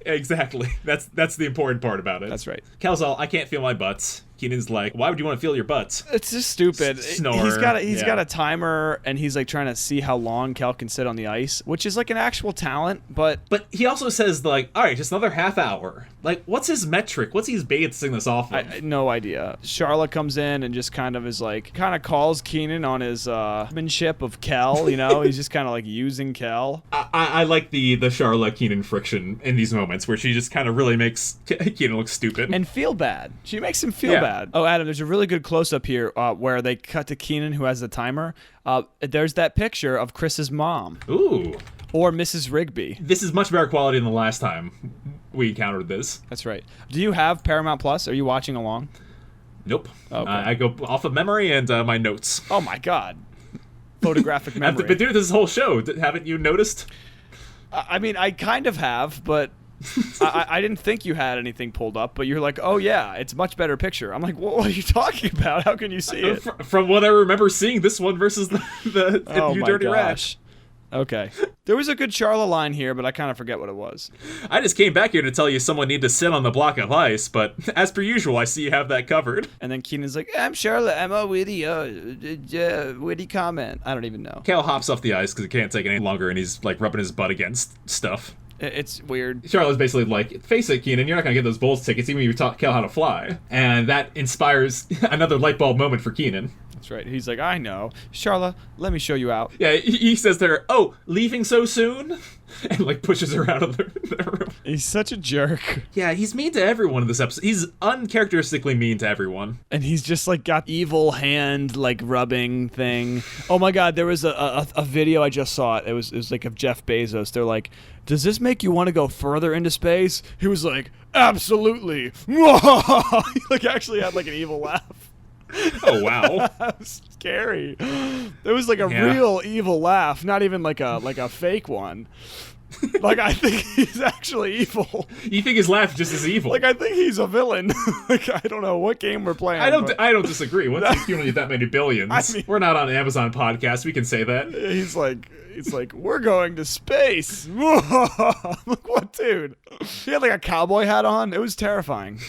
Speaker 2: Exactly. That's the important part about it.
Speaker 3: That's right.
Speaker 2: Cal's all, I can't feel my butts. Keenan's like, why would you want to feel your butts?
Speaker 3: It's just stupid.
Speaker 2: Snore.
Speaker 3: He's got a timer, and he's like trying to see how long Cal can sit on the ice, which is like an actual talent, but
Speaker 2: he also says like, all right, just another half hour. Like, what's his metric? What's he's basing this off of?
Speaker 3: No idea. Charlotte comes in and just kind of calls Keenan on his manship of Kel. He's just kind of like using Kel.
Speaker 2: I like the Charlotte Keenan friction in these moments where she just kind of really makes Keenan look stupid
Speaker 3: and feel bad. She makes him feel bad. Oh, Adam, there's a really good close-up here where they cut to Keenan, who has the timer. There's that picture of Chris's mom.
Speaker 2: Ooh.
Speaker 3: Or Mrs. Rigby.
Speaker 2: This is much better quality than the last time we encountered this.
Speaker 3: That's right. Do you have Paramount Plus? Are you watching along?
Speaker 2: Nope.
Speaker 3: Okay.
Speaker 2: I go off of memory and my notes.
Speaker 3: Oh, my God. Photographic memory.
Speaker 2: I've been doing this whole show. Haven't you noticed?
Speaker 3: I mean, I kind of have, but I didn't think you had anything pulled up, but you're like, oh yeah, it's a much better picture. I'm like, what are you talking about? How can you see it?
Speaker 2: From what I remember seeing, this one versus the
Speaker 3: oh
Speaker 2: You
Speaker 3: my
Speaker 2: Dirty
Speaker 3: gosh. Rat. Okay. There was a good Charla line here, but I kind of forget what it was.
Speaker 2: I just came back here to tell you someone needed to sit on the block of ice, but as per usual, I see you have that covered.
Speaker 3: And then Keenan's like, I'm Charla, I'm a witty comment. I don't even know.
Speaker 2: Cal hops off the ice because he can't take it any longer, and he's like rubbing his butt against stuff.
Speaker 3: It's weird.
Speaker 2: Charlotte's basically like, face it, Keenan, you're not going to get those Bulls tickets even if you taught Cal how to fly. And that inspires another light bulb moment for Keenan.
Speaker 3: That's right. He's like, I know. Charla, let me show you out.
Speaker 2: Yeah, he says to her, oh, leaving so soon? And like pushes her out of the room.
Speaker 3: He's such a jerk.
Speaker 2: Yeah, he's mean to everyone in this episode. He's uncharacteristically mean to everyone.
Speaker 3: And he's just like got evil hand like rubbing thing. Oh my God, there was a video, I just saw it. It was like of Jeff Bezos. They're like, does this make you want to go further into space? He was like, absolutely. He like actually had like an evil laugh.
Speaker 2: Oh, wow.
Speaker 3: That was scary. It was like a
Speaker 2: Yeah.
Speaker 3: real evil laugh, not even like a fake one. Like, I think he's actually evil.
Speaker 2: You think his laugh just is evil?
Speaker 3: Like, I think he's a villain. Like, I don't know what game we're playing.
Speaker 2: I
Speaker 3: but
Speaker 2: don't disagree. Once you accumulate that many billions,
Speaker 3: I mean-
Speaker 2: we're not on an Amazon podcast. We can say that.
Speaker 3: He's like, we're going to space. I'm like, what, dude? He had like a cowboy hat on. It was terrifying.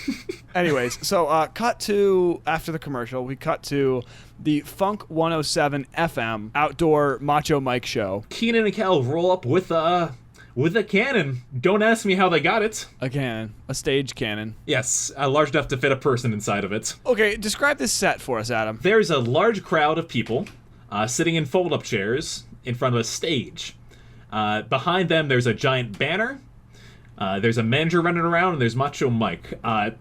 Speaker 3: Anyways, so cut to, after the commercial, we cut to the Funk 107 FM outdoor Macho Mike show.
Speaker 2: Keenan and Kel roll up with a cannon. Don't ask me how they got it.
Speaker 3: A cannon. A stage cannon.
Speaker 2: Yes, large enough to fit a person inside of it.
Speaker 3: Okay, describe this set for us, Adam.
Speaker 2: There's a large crowd of people sitting in fold-up chairs in front of a stage. Behind them, there's a giant banner. There's a manager running around, and there's Macho Mike. I'll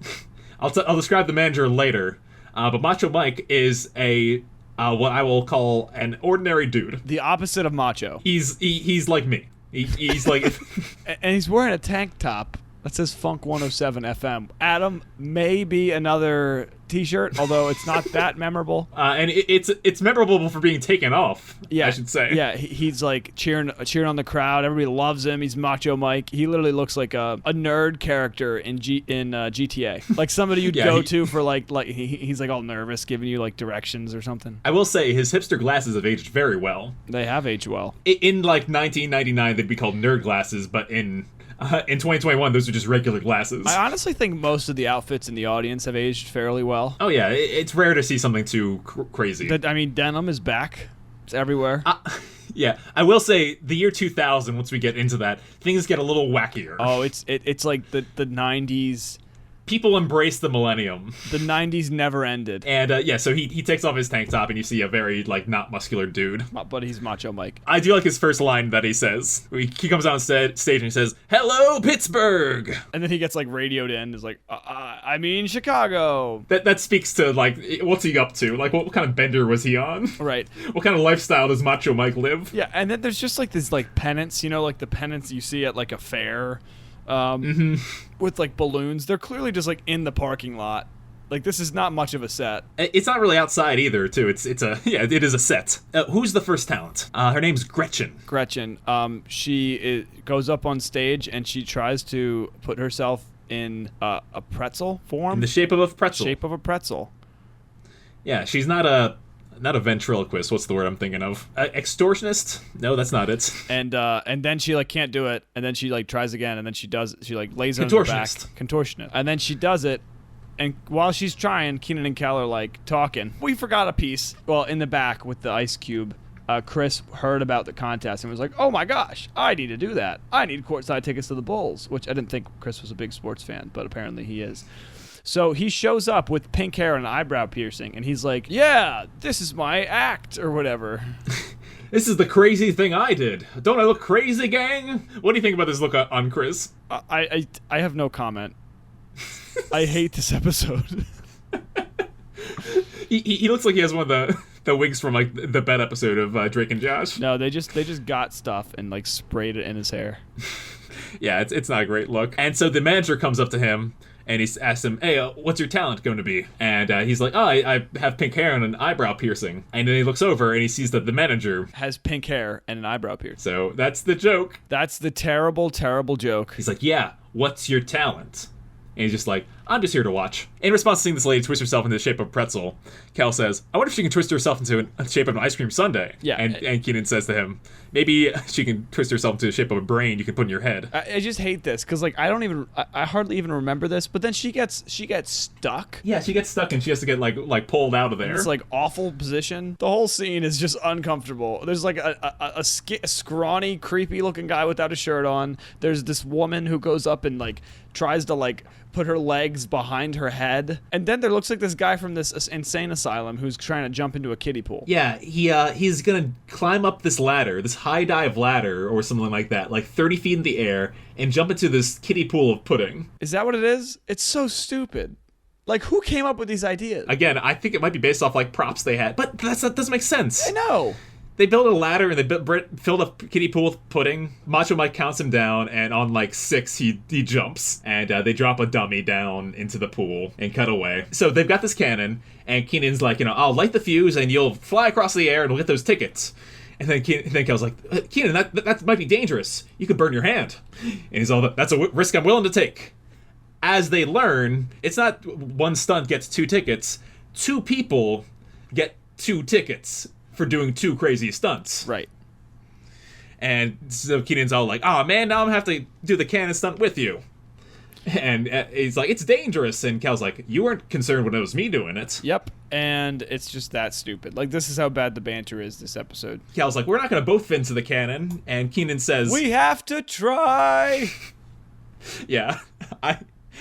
Speaker 2: describe the manager later. But Macho Mike is a what I will call an ordinary dude.
Speaker 3: The opposite of macho.
Speaker 2: He's like me. He's like...
Speaker 3: And he's wearing a tank top that says Funk 107 FM. Adam, maybe another t-shirt, although it's not that memorable.
Speaker 2: And it's memorable for being taken off,
Speaker 3: Yeah,
Speaker 2: I should say.
Speaker 3: Yeah, he's like cheering on the crowd. Everybody loves him. He's Macho Mike. He literally looks like a nerd character in GTA, like somebody you'd
Speaker 2: Yeah,
Speaker 3: go to for like he's like all nervous, giving you like directions or something.
Speaker 2: I will say his hipster glasses have aged very well.
Speaker 3: They have aged well.
Speaker 2: In like 1999, they'd be called nerd glasses, but in 2021, those are just regular glasses.
Speaker 3: I honestly think most of the outfits in the audience have aged fairly well.
Speaker 2: Oh yeah, it's rare to see something too crazy.
Speaker 3: I mean, denim is back. It's everywhere.
Speaker 2: Yeah, I will say the year 2000. Once we get into that, things get a little wackier.
Speaker 3: Oh, it's like the 90s.
Speaker 2: People embrace the millennium.
Speaker 3: The 90s never ended.
Speaker 2: And yeah, so he takes off his tank top and you see a very like not muscular dude.
Speaker 3: But he's Macho Mike.
Speaker 2: I do like his first line that he says. He comes on stage and he says, "Hello, Pittsburgh."
Speaker 3: And then he gets like radioed in. Is like, I mean Chicago.
Speaker 2: That speaks to like what's he up to? Like what kind of bender was he on?
Speaker 3: Right.
Speaker 2: What kind of lifestyle does Macho Mike live?
Speaker 3: Yeah, and then there's just like this like pennants, like the pennants you see at like a fair, with like balloons. They're clearly just like in the parking lot. Like this is not much of a set.
Speaker 2: It's not really outside either, too. It is a set. Who's the first talent? Her name's Gretchen.
Speaker 3: Gretchen, she goes up on stage and she tries to put herself in a pretzel form.
Speaker 2: In the shape of a pretzel.
Speaker 3: Shape of a pretzel.
Speaker 2: Yeah, she's not a ventriloquist. What's the word I'm thinking of? Extortionist? No, that's not it.
Speaker 3: And then she like can't do it, and then she like tries again, and then she does. She like lays her on the back. Contortionist. And then she does it, and while she's trying, Keenan and Kel are like talking. We forgot a piece. Well, in the back with the ice cube. Chris heard about the contest and was like, "Oh my gosh, I need to do that. I need courtside tickets to the Bulls," which I didn't think Chris was a big sports fan, but apparently he is. So he shows up with pink hair and eyebrow piercing, and he's like, "Yeah, this is my act," or whatever.
Speaker 2: This is the crazy thing I did. Don't I look crazy, gang? What do you think about this look on Chris?
Speaker 3: I have no comment. I hate this episode.
Speaker 2: He looks like he has one of the wigs from like the Bet episode of Drake and Josh.
Speaker 3: No, they just got stuff and like sprayed it in his hair.
Speaker 2: Yeah, it's not a great look. And so the manager comes up to him and he asks him, "Hey, what's your talent going to be?" And he's like, "Oh, I have pink hair and an eyebrow piercing." And then he looks over and he sees that the manager
Speaker 3: has pink hair and an eyebrow piercing.
Speaker 2: So that's the joke.
Speaker 3: That's the terrible, terrible joke.
Speaker 2: He's like, "Yeah, what's your talent?" And he's just like, "I'm just here to watch." In response to seeing this lady twist herself into the shape of a pretzel, Cal says, "I wonder if she can twist herself into the shape of an ice cream sundae."
Speaker 3: Yeah.
Speaker 2: And Keenan says to him, "Maybe she can twist herself into the shape of a brain you can put in your head."
Speaker 3: I just hate this because like I hardly even remember this. But then she gets stuck.
Speaker 2: Yeah, she gets stuck and she has to get like pulled out of there.
Speaker 3: It's like awful position. The whole scene is just uncomfortable. There's like a scrawny, creepy looking guy without a shirt on. There's this woman who goes up and like tries to like put her legs behind her head, and then there looks like this guy from this insane asylum who's trying to jump into a kiddie pool.
Speaker 2: Yeah, he's gonna climb up this ladder, this high dive ladder or something like that, like 30 feet in the air, and jump into this kiddie pool of pudding.
Speaker 3: Is that what it is? It's so stupid. Like, who came up with these ideas?
Speaker 2: Again, I think it might be based off like props they had, but that doesn't make sense.
Speaker 3: I know.
Speaker 2: They build a ladder and they fill the kiddie pool with pudding. Macho Mike counts him down, and on like 6, he jumps. And they drop a dummy down into the pool and cut away. So they've got this cannon, and Keenan's like, I'll light the fuse and you'll fly across the air and we'll get those tickets. And then Kel's like, Keenan, that might be dangerous. You could burn your hand. And he's all, that's a risk I'm willing to take. As they learn, it's not one stunt gets 2 tickets. 2 people get 2 tickets for doing 2 crazy stunts.
Speaker 3: Right.
Speaker 2: And so Keenan's all like, oh man, now I'm gonna have to do the cannon stunt with you. And he's like, it's dangerous. And Kel's like, you weren't concerned when it was me doing it.
Speaker 3: Yep. And it's just that stupid. Like, this is how bad the banter is this episode.
Speaker 2: Kel's like, we're not gonna both fit into the cannon. And Keenan says,
Speaker 3: we have to try.
Speaker 2: Yeah.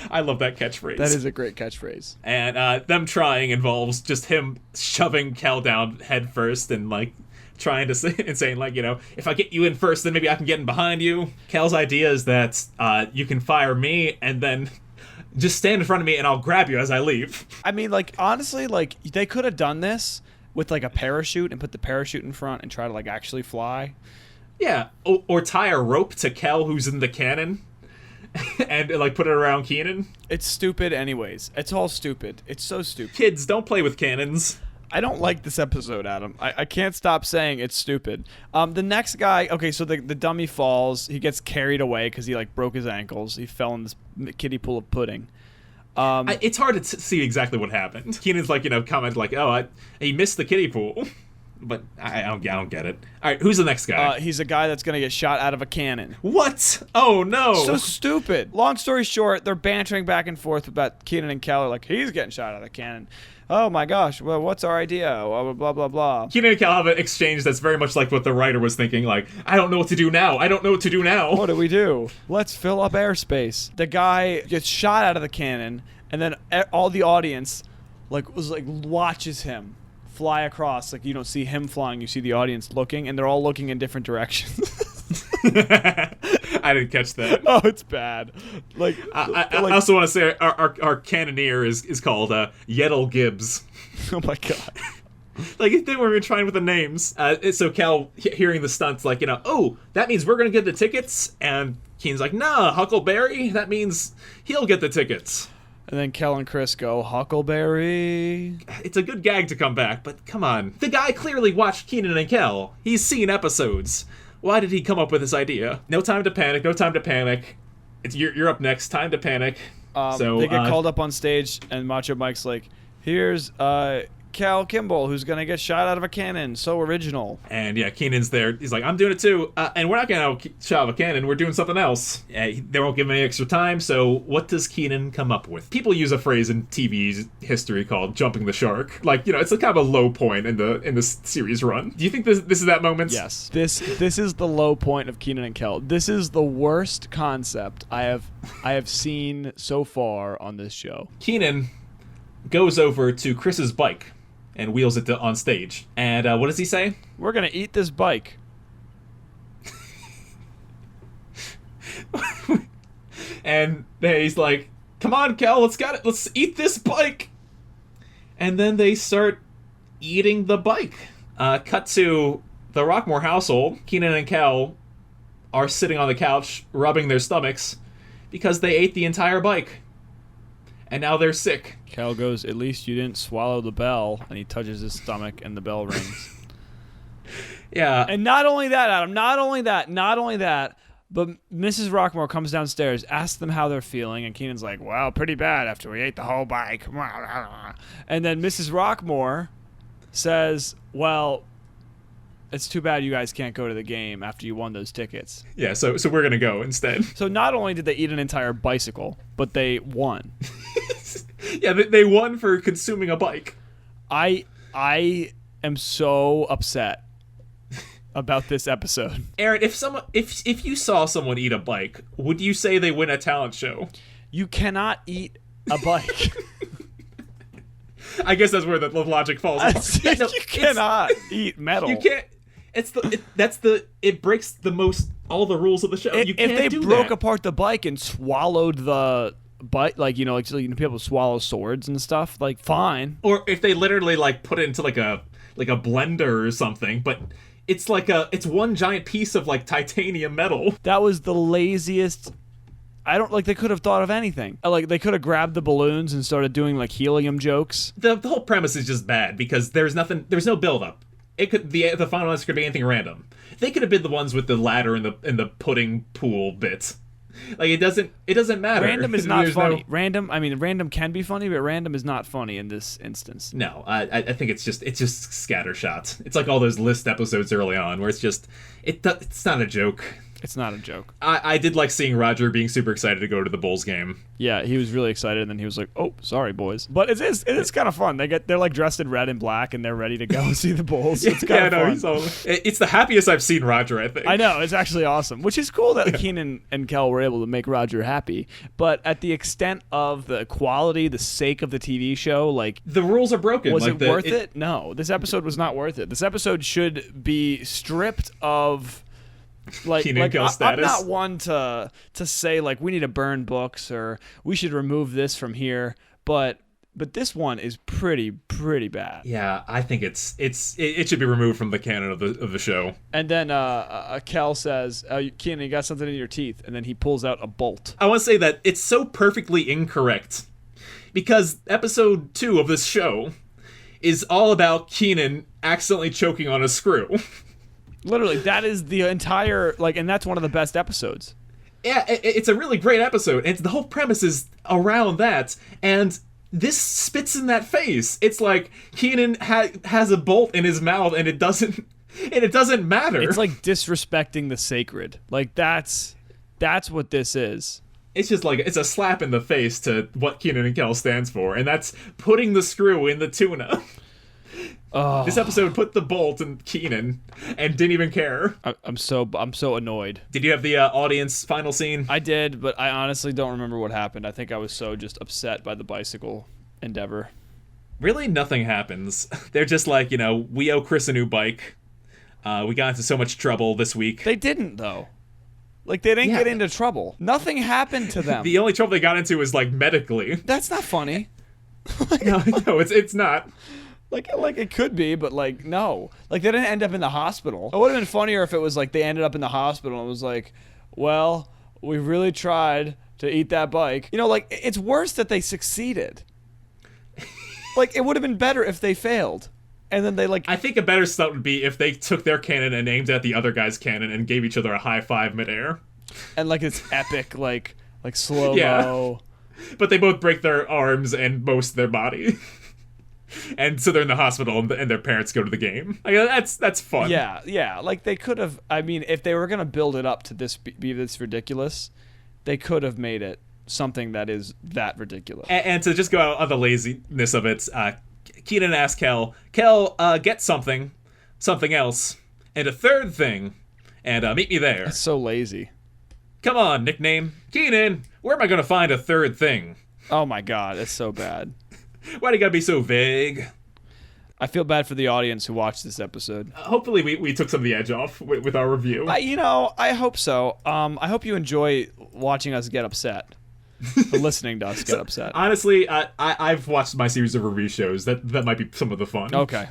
Speaker 2: I love that catchphrase.
Speaker 3: That is a great catchphrase.
Speaker 2: And them trying involves just him shoving Kel down head first and like trying to say and saying like, if I get you in first, then maybe I can get in behind you. Kel's idea is that you can fire me and then just stand in front of me and I'll grab you as I leave.
Speaker 3: I mean, like, honestly, like, they could have done this with like a parachute and put the parachute in front and try to like actually fly.
Speaker 2: Yeah, or tie a rope to Kel who's in the cannon. And like put it around Keenan.
Speaker 3: It's stupid anyways. It's all stupid. It's so stupid.
Speaker 2: Kids, don't play with cannons.
Speaker 3: I don't like this episode, Adam. I can't stop saying it's stupid. The next guy, okay, so the dummy falls. He gets carried away because he like broke his ankles. He fell in this kiddie pool of pudding.
Speaker 2: It's hard to see exactly what happened. Keenan's like, comment like, oh, he missed the kiddie pool. But I don't get it. All right, who's the next guy?
Speaker 3: He's a guy that's going to get shot out of a cannon.
Speaker 2: What? Oh, no.
Speaker 3: So stupid. Long story short, they're bantering back and forth about Keenan and Kel are like, he's getting shot out of a cannon. Oh, my gosh. Well, what's our idea? Blah, blah, blah, blah.
Speaker 2: Keenan and Kel have an exchange that's very much like what the writer was thinking. Like, I don't know what to do now. I don't know what to do now.
Speaker 3: What do we do? Let's fill up airspace. The guy gets shot out of the cannon, and then all the audience watches him fly across. Like, you don't see him flying, you see the audience looking, and they're all looking in different directions.
Speaker 2: I didn't catch that.
Speaker 3: Oh, it's bad. Like,
Speaker 2: I also want to say our cannoneer is called Yettle Gibbs.
Speaker 3: Oh my god.
Speaker 2: Like, they weren't even trying with the names. So Kel, hearing the stunts, like, oh, that means we're gonna get the tickets, and Keen's like, nah, Huckleberry, that means he'll get the tickets.
Speaker 3: And then Kel and Chris go, Huckleberry.
Speaker 2: It's a good gag to come back, but come on. The guy clearly watched Keenan and Kel. He's seen episodes. Why did he come up with this idea? No time to panic, no time to panic. You're up next, time to panic.
Speaker 3: They get called up on stage, and Macho Mike's like, here's Cal Kimball, who's going to get shot out of a cannon. So original.
Speaker 2: And yeah, Keenan's there. He's like, I'm doing it too. And we're not going to shot out of a cannon. We're doing something else. They won't give him any extra time. So what does Keenan come up with? People use a phrase in TV history called jumping the shark. Like, it's a kind of a low point in the series run. Do you think this is that moment?
Speaker 3: Yes. This is the low point of Keenan and Kel. This is the worst concept I have seen so far on this show.
Speaker 2: Keenan goes over to Chris's bike and wheels it on stage. And what does he say?
Speaker 3: We're going to eat this bike.
Speaker 2: And he's like, come on, Kel, let's eat this bike. And then they start eating the bike. Cut to the Rockmore household. Keenan and Kel are sitting on the couch, rubbing their stomachs, because they ate the entire bike. And now they're sick.
Speaker 3: Kel goes, at least you didn't swallow the bell. And he touches his stomach and the bell rings.
Speaker 2: Yeah.
Speaker 3: And not only that, Adam, not only that, but Mrs. Rockmore comes downstairs, asks them how they're feeling, and Keenan's like, well, pretty bad after we ate the whole bike. And then Mrs. Rockmore says, well, it's too bad you guys can't go to the game after you won those tickets.
Speaker 2: Yeah, so we're going to go instead.
Speaker 3: So not only did they eat an entire bicycle, but they won.
Speaker 2: Yeah, they won for consuming a bike.
Speaker 3: I am so upset about this episode.
Speaker 2: Aaron, if you saw someone eat a bike, would you say they win a talent show?
Speaker 3: You cannot eat a bike.
Speaker 2: I guess that's where the logic falls.
Speaker 3: You cannot eat metal.
Speaker 2: You can't. It breaks all the rules of the show. You can't
Speaker 3: if they
Speaker 2: do
Speaker 3: broke
Speaker 2: that.
Speaker 3: apart the bike and swallowed the bike, people swallow swords and stuff, like, fine.
Speaker 2: Or if they literally put it into like a blender or something, but It's it's one giant piece of like titanium metal.
Speaker 3: That was the laziest. They could have thought of anything. Like, they could have grabbed the balloons and started doing like helium jokes.
Speaker 2: The whole premise is just bad because there's no build up. It could the final answer could be anything random. They could have been the ones with the ladder and the pudding pool bit. Like, it doesn't matter.
Speaker 3: Random is not funny. Random can be funny, but random is not funny in this instance.
Speaker 2: No, I think it's just scattershot. It's like all those list episodes early on where it's not a joke.
Speaker 3: It's not a joke.
Speaker 2: I did like seeing Roger being super excited to go to the Bulls game.
Speaker 3: Yeah, he was really excited, and then he was like, "Oh, sorry, boys." But it is kind of fun. They're like dressed in red and black, and they're ready to go see the Bulls. It's kind of fun.
Speaker 2: It's the happiest I've seen Roger, I think.
Speaker 3: I know, it's actually awesome, which is cool that Keenan and Kel were able to make Roger happy. But at the extent of the quality, the sake of the TV show, like,
Speaker 2: the rules are broken.
Speaker 3: Was it worth it? No, this episode was not worth it. This episode should be stripped of. Like I'm not one to say like we need to burn books or we should remove this from here, but this one is pretty bad.
Speaker 2: Yeah, I think it should be removed from the canon of the show.
Speaker 3: And then Kel says, "Keenan, you got something in your teeth," and then he pulls out a bolt.
Speaker 2: I want to say that it's so perfectly incorrect because episode 2 of this show is all about Keenan accidentally choking on a screw.
Speaker 3: Literally, that is the entire, like, and that's one of the best episodes.
Speaker 2: Yeah, it's a really great episode, and the whole premise is around that, and this spits in that face. It's like Keenan has a bolt in his mouth, and it doesn't matter.
Speaker 3: It's like disrespecting the sacred. Like, that's what this is.
Speaker 2: It's just like, it's a slap in the face to what Keenan and Kel stands for, and that's putting the screw in the tuna.
Speaker 3: Oh.
Speaker 2: This episode put the bolt in Keenan and didn't even care.
Speaker 3: I'm so annoyed.
Speaker 2: Did you have the audience final scene?
Speaker 3: I did, but I honestly don't remember what happened. I think I was so just upset by the bicycle endeavor.
Speaker 2: Really, nothing happens. They're just like, we owe Chris a new bike. We got into so much trouble this week.
Speaker 3: They didn't, though. Like, they didn't get into trouble. Nothing happened to them.
Speaker 2: The only trouble they got into was, like, medically.
Speaker 3: That's not funny.
Speaker 2: No, it's not.
Speaker 3: Like it could be, but like no. Like, they didn't end up in the hospital. It would have been funnier if it was like they ended up in the hospital and it was like, well, we really tried to eat that bike. Like, it's worse that they succeeded. Like, it would have been better if they failed. And then they like
Speaker 2: I think a better stunt would be if they took their cannon and aimed at the other guy's cannon and gave each other a high five midair. And
Speaker 3: like it's epic, like slow-mo.
Speaker 2: Yeah. But they both break their arms and most of their body. And so they're in the hospital, and their parents go to the game. Like, that's fun.
Speaker 3: Yeah. Like, they could have. I mean, if they were gonna build it up to be this ridiculous, they could have made it something that is that ridiculous.
Speaker 2: And to just go out on the laziness of it, Keenan asks Kel, get something else, and a third thing, and meet me there.
Speaker 3: That's so lazy.
Speaker 2: Come on, nickname Keenan. Where am I gonna find a third thing?
Speaker 3: Oh my God, that's so bad.
Speaker 2: Why do you gotta be so vague?
Speaker 3: I feel bad for the audience who watched this episode.
Speaker 2: Hopefully we took some of the edge off with our review.
Speaker 3: I hope so. I hope you enjoy watching us get upset. Or listening to us get upset.
Speaker 2: Honestly, I've watched my series of review shows. That might be some of the fun.
Speaker 3: Okay.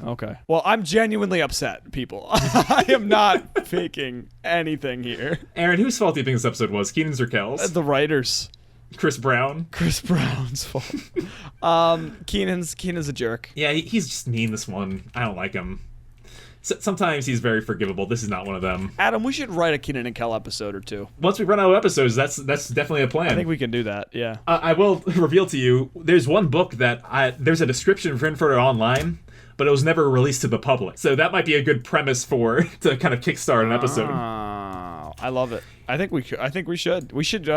Speaker 3: Well, I'm genuinely upset, people. I am not faking anything here.
Speaker 2: Aaron, whose fault do you think this episode was? Keenan's or Kel's?
Speaker 3: The writers.
Speaker 2: Chris Brown's fault.
Speaker 3: Keenan's a jerk.
Speaker 2: Yeah, he's just mean this one. I don't like him. Sometimes he's very forgivable. This is not one of them.
Speaker 3: Adam, we should write a Keenan and Kel episode or two.
Speaker 2: Once we run out of episodes, that's definitely a plan.
Speaker 3: I think we can do that, yeah.
Speaker 2: I will reveal to you, there's one book that there's a description written for it online, but it was never released to the public. So that might be a good premise to kind of kickstart an episode.
Speaker 3: I love it. I think we should. We should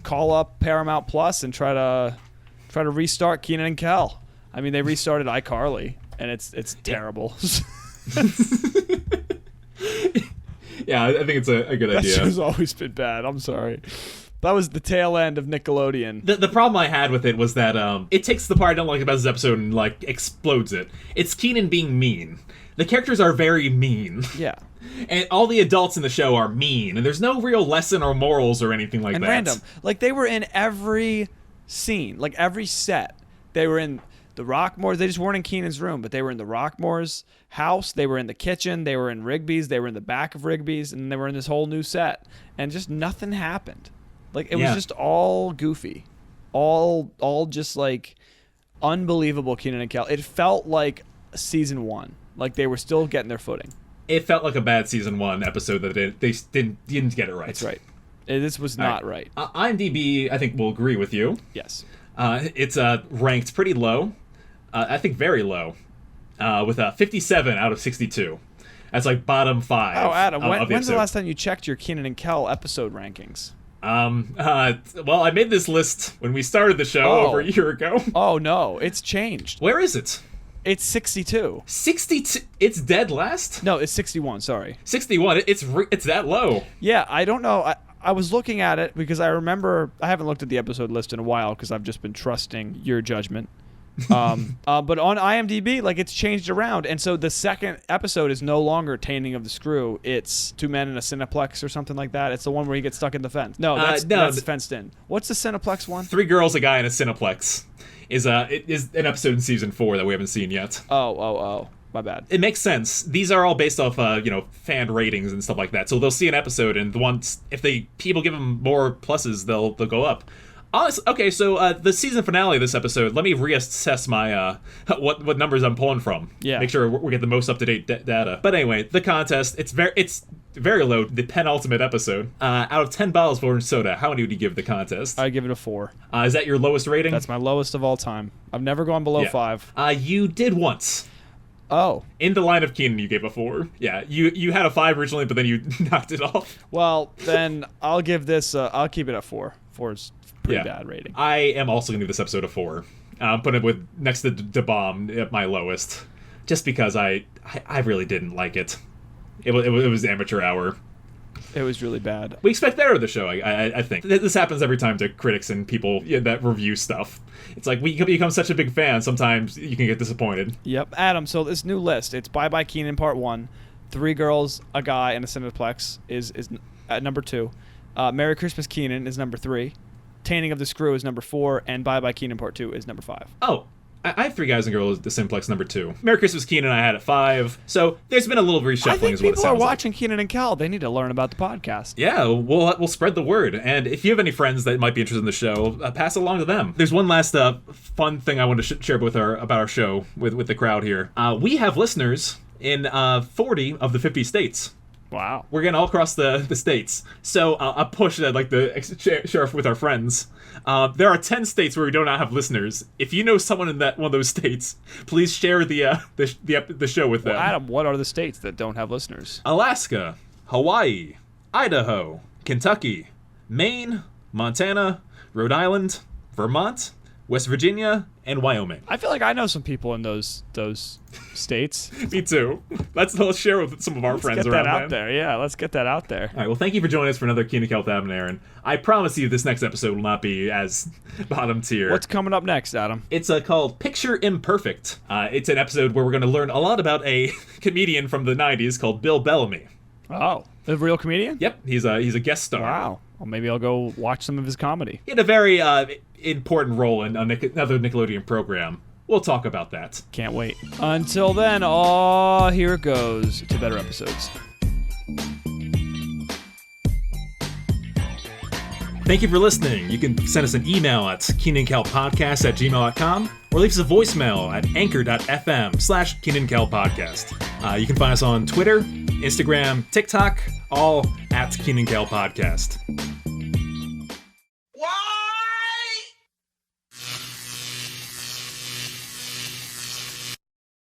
Speaker 3: call up Paramount Plus and try to restart Keenan and Kel. I mean, they restarted iCarly, and it's terrible.
Speaker 2: Yeah, I think it's a good idea.
Speaker 3: That show's always been bad. I'm sorry. That was the tail end of Nickelodeon.
Speaker 2: The problem I had with it was that it takes the part I don't like about this episode and like explodes it. It's Keenan being mean. The characters are very mean.
Speaker 3: Yeah.
Speaker 2: And all the adults in the show are mean, and there's no real lesson or morals or anything like that.
Speaker 3: And random. Like, they were in every scene, like every set. They were in the Rockmores. They just weren't in Keenan's room, but they were in the Rockmores' house. They were in the kitchen. They were in Rigby's. They were in the back of Rigby's, and they were in this whole new set. And just nothing happened. Like, it was just all goofy. All just, like, unbelievable Keenan and Kel. It felt like season 1. Like, they were still getting their footing. It
Speaker 2: felt like a bad season 1 episode that they didn't get it right.
Speaker 3: That's right. This was not right.
Speaker 2: IMDb, I think, will agree with you.
Speaker 3: Yes.
Speaker 2: It's ranked pretty low. I think very low. With a 57 out of 62. That's like bottom 5.
Speaker 3: Oh, Adam, when's the last time you checked your Keenan and Kel episode rankings?
Speaker 2: Well, I made this list when we started the show over a year ago.
Speaker 3: Oh, no. It's changed.
Speaker 2: Where is it?
Speaker 3: It's 62.
Speaker 2: 62? It's dead last?
Speaker 3: No, it's 61. Sorry.
Speaker 2: 61. It's that low.
Speaker 3: Yeah, I don't know. I was looking at it because I remember I haven't looked at the episode list in a while because I've just been trusting your judgment. But on IMDb, like, it's changed around, and so the second episode is no longer Taming of the Screw. It's Two Men in a Cineplex or something like that. It's the one where he gets stuck in the fence. No, that's fenced in. What's the Cineplex one?
Speaker 2: 3 Girls, a Guy in a Cineplex is an episode in season 4 that we haven't seen yet.
Speaker 3: Oh. My bad.
Speaker 2: It makes sense. These are all based off, fan ratings and stuff like that. So they'll see an episode, and if people give them more pluses, they'll go up. Honestly, okay, so the season finale of this episode, let me reassess my what numbers I'm pulling from.
Speaker 3: Yeah.
Speaker 2: Make sure we get the most up-to-date data. But anyway, the contest, it's very low, the penultimate episode. Out of 10 bottles of orange soda, how many would you give the contest?
Speaker 3: I give it a 4.
Speaker 2: Is that your lowest rating?
Speaker 3: That's my lowest of all time. I've never gone below 5.
Speaker 2: You did once.
Speaker 3: Oh.
Speaker 2: In the line of Keenan, you gave a 4. Yeah, you had a 5 originally, but then you knocked it off.
Speaker 3: Well, then I'll give this, I'll keep it at 4. 4 is pretty bad rating.
Speaker 2: I am also going to give this episode a 4. Put it next to the bomb at my lowest, just because I really didn't like it. It was amateur hour.
Speaker 3: It was really bad.
Speaker 2: We expect better of the show, I think. This happens every time to critics and people that review stuff. It's like, we become such a big fan, sometimes you can get disappointed.
Speaker 3: Yep. Adam, so this new list, it's Bye Bye Keenan Part 1, 3 Girls, a Guy in a Cineplex is at number 2. Merry Christmas Keenan is number 3. Taming of the Screw is number 4, and Bye Bye Keenan Part 2 is number 5.
Speaker 2: Oh, I have 3 Guys and Girls, the Simplex number 2. Merry Christmas Keenan I had at 5. So there's been a little reshuffling.
Speaker 3: I think
Speaker 2: is what it
Speaker 3: people are
Speaker 2: sounds
Speaker 3: watching Keenan and Kel. They need to learn about the podcast.
Speaker 2: Yeah, we'll spread the word. And if you have any friends that might be interested in the show, pass it along to them. There's one last fun thing I want to share about our show with the crowd here. We have listeners in 40 of the 50 states.
Speaker 3: Wow.
Speaker 2: We're getting all across the states. So a push that, like, the sheriff with our friends. There are 10 states where we do not have listeners. If you know someone in one of those states, please share the show with them.
Speaker 3: Well, Adam, what are the states that don't have listeners?
Speaker 2: Alaska, Hawaii, Idaho, Kentucky, Maine, Montana, Rhode Island, Vermont, West Virginia, and Wyoming.
Speaker 3: I feel like I know some people in those states.
Speaker 2: Me too. Let's share with some of our friends around.
Speaker 3: Let's get that out there. Yeah, let's get that out there.
Speaker 2: All right. Well, thank you for joining us for another Keenan Kel Adam and Aaron. I promise you, this next episode will not be as bottom tier.
Speaker 3: What's coming up next, Adam?
Speaker 2: It's called Picture Imperfect. It's an episode where we're going to learn a lot about a comedian from the '90s called Bill Bellamy.
Speaker 3: Oh, a real comedian?
Speaker 2: Yep, he's a guest star.
Speaker 3: Wow. Well, maybe I'll go watch some of his comedy.
Speaker 2: He had a very important role in another Nickelodeon program. We'll talk about that.
Speaker 3: Can't wait. Until then, here it goes to better episodes.
Speaker 2: Thank you for listening. You can send us an email at KeenanKelPodcast@gmail.com or leave us a voicemail at anchor.fm/KeenanKelPodcast. You can find us on Twitter, Instagram, TikTok, all at Keenan Kel Podcast.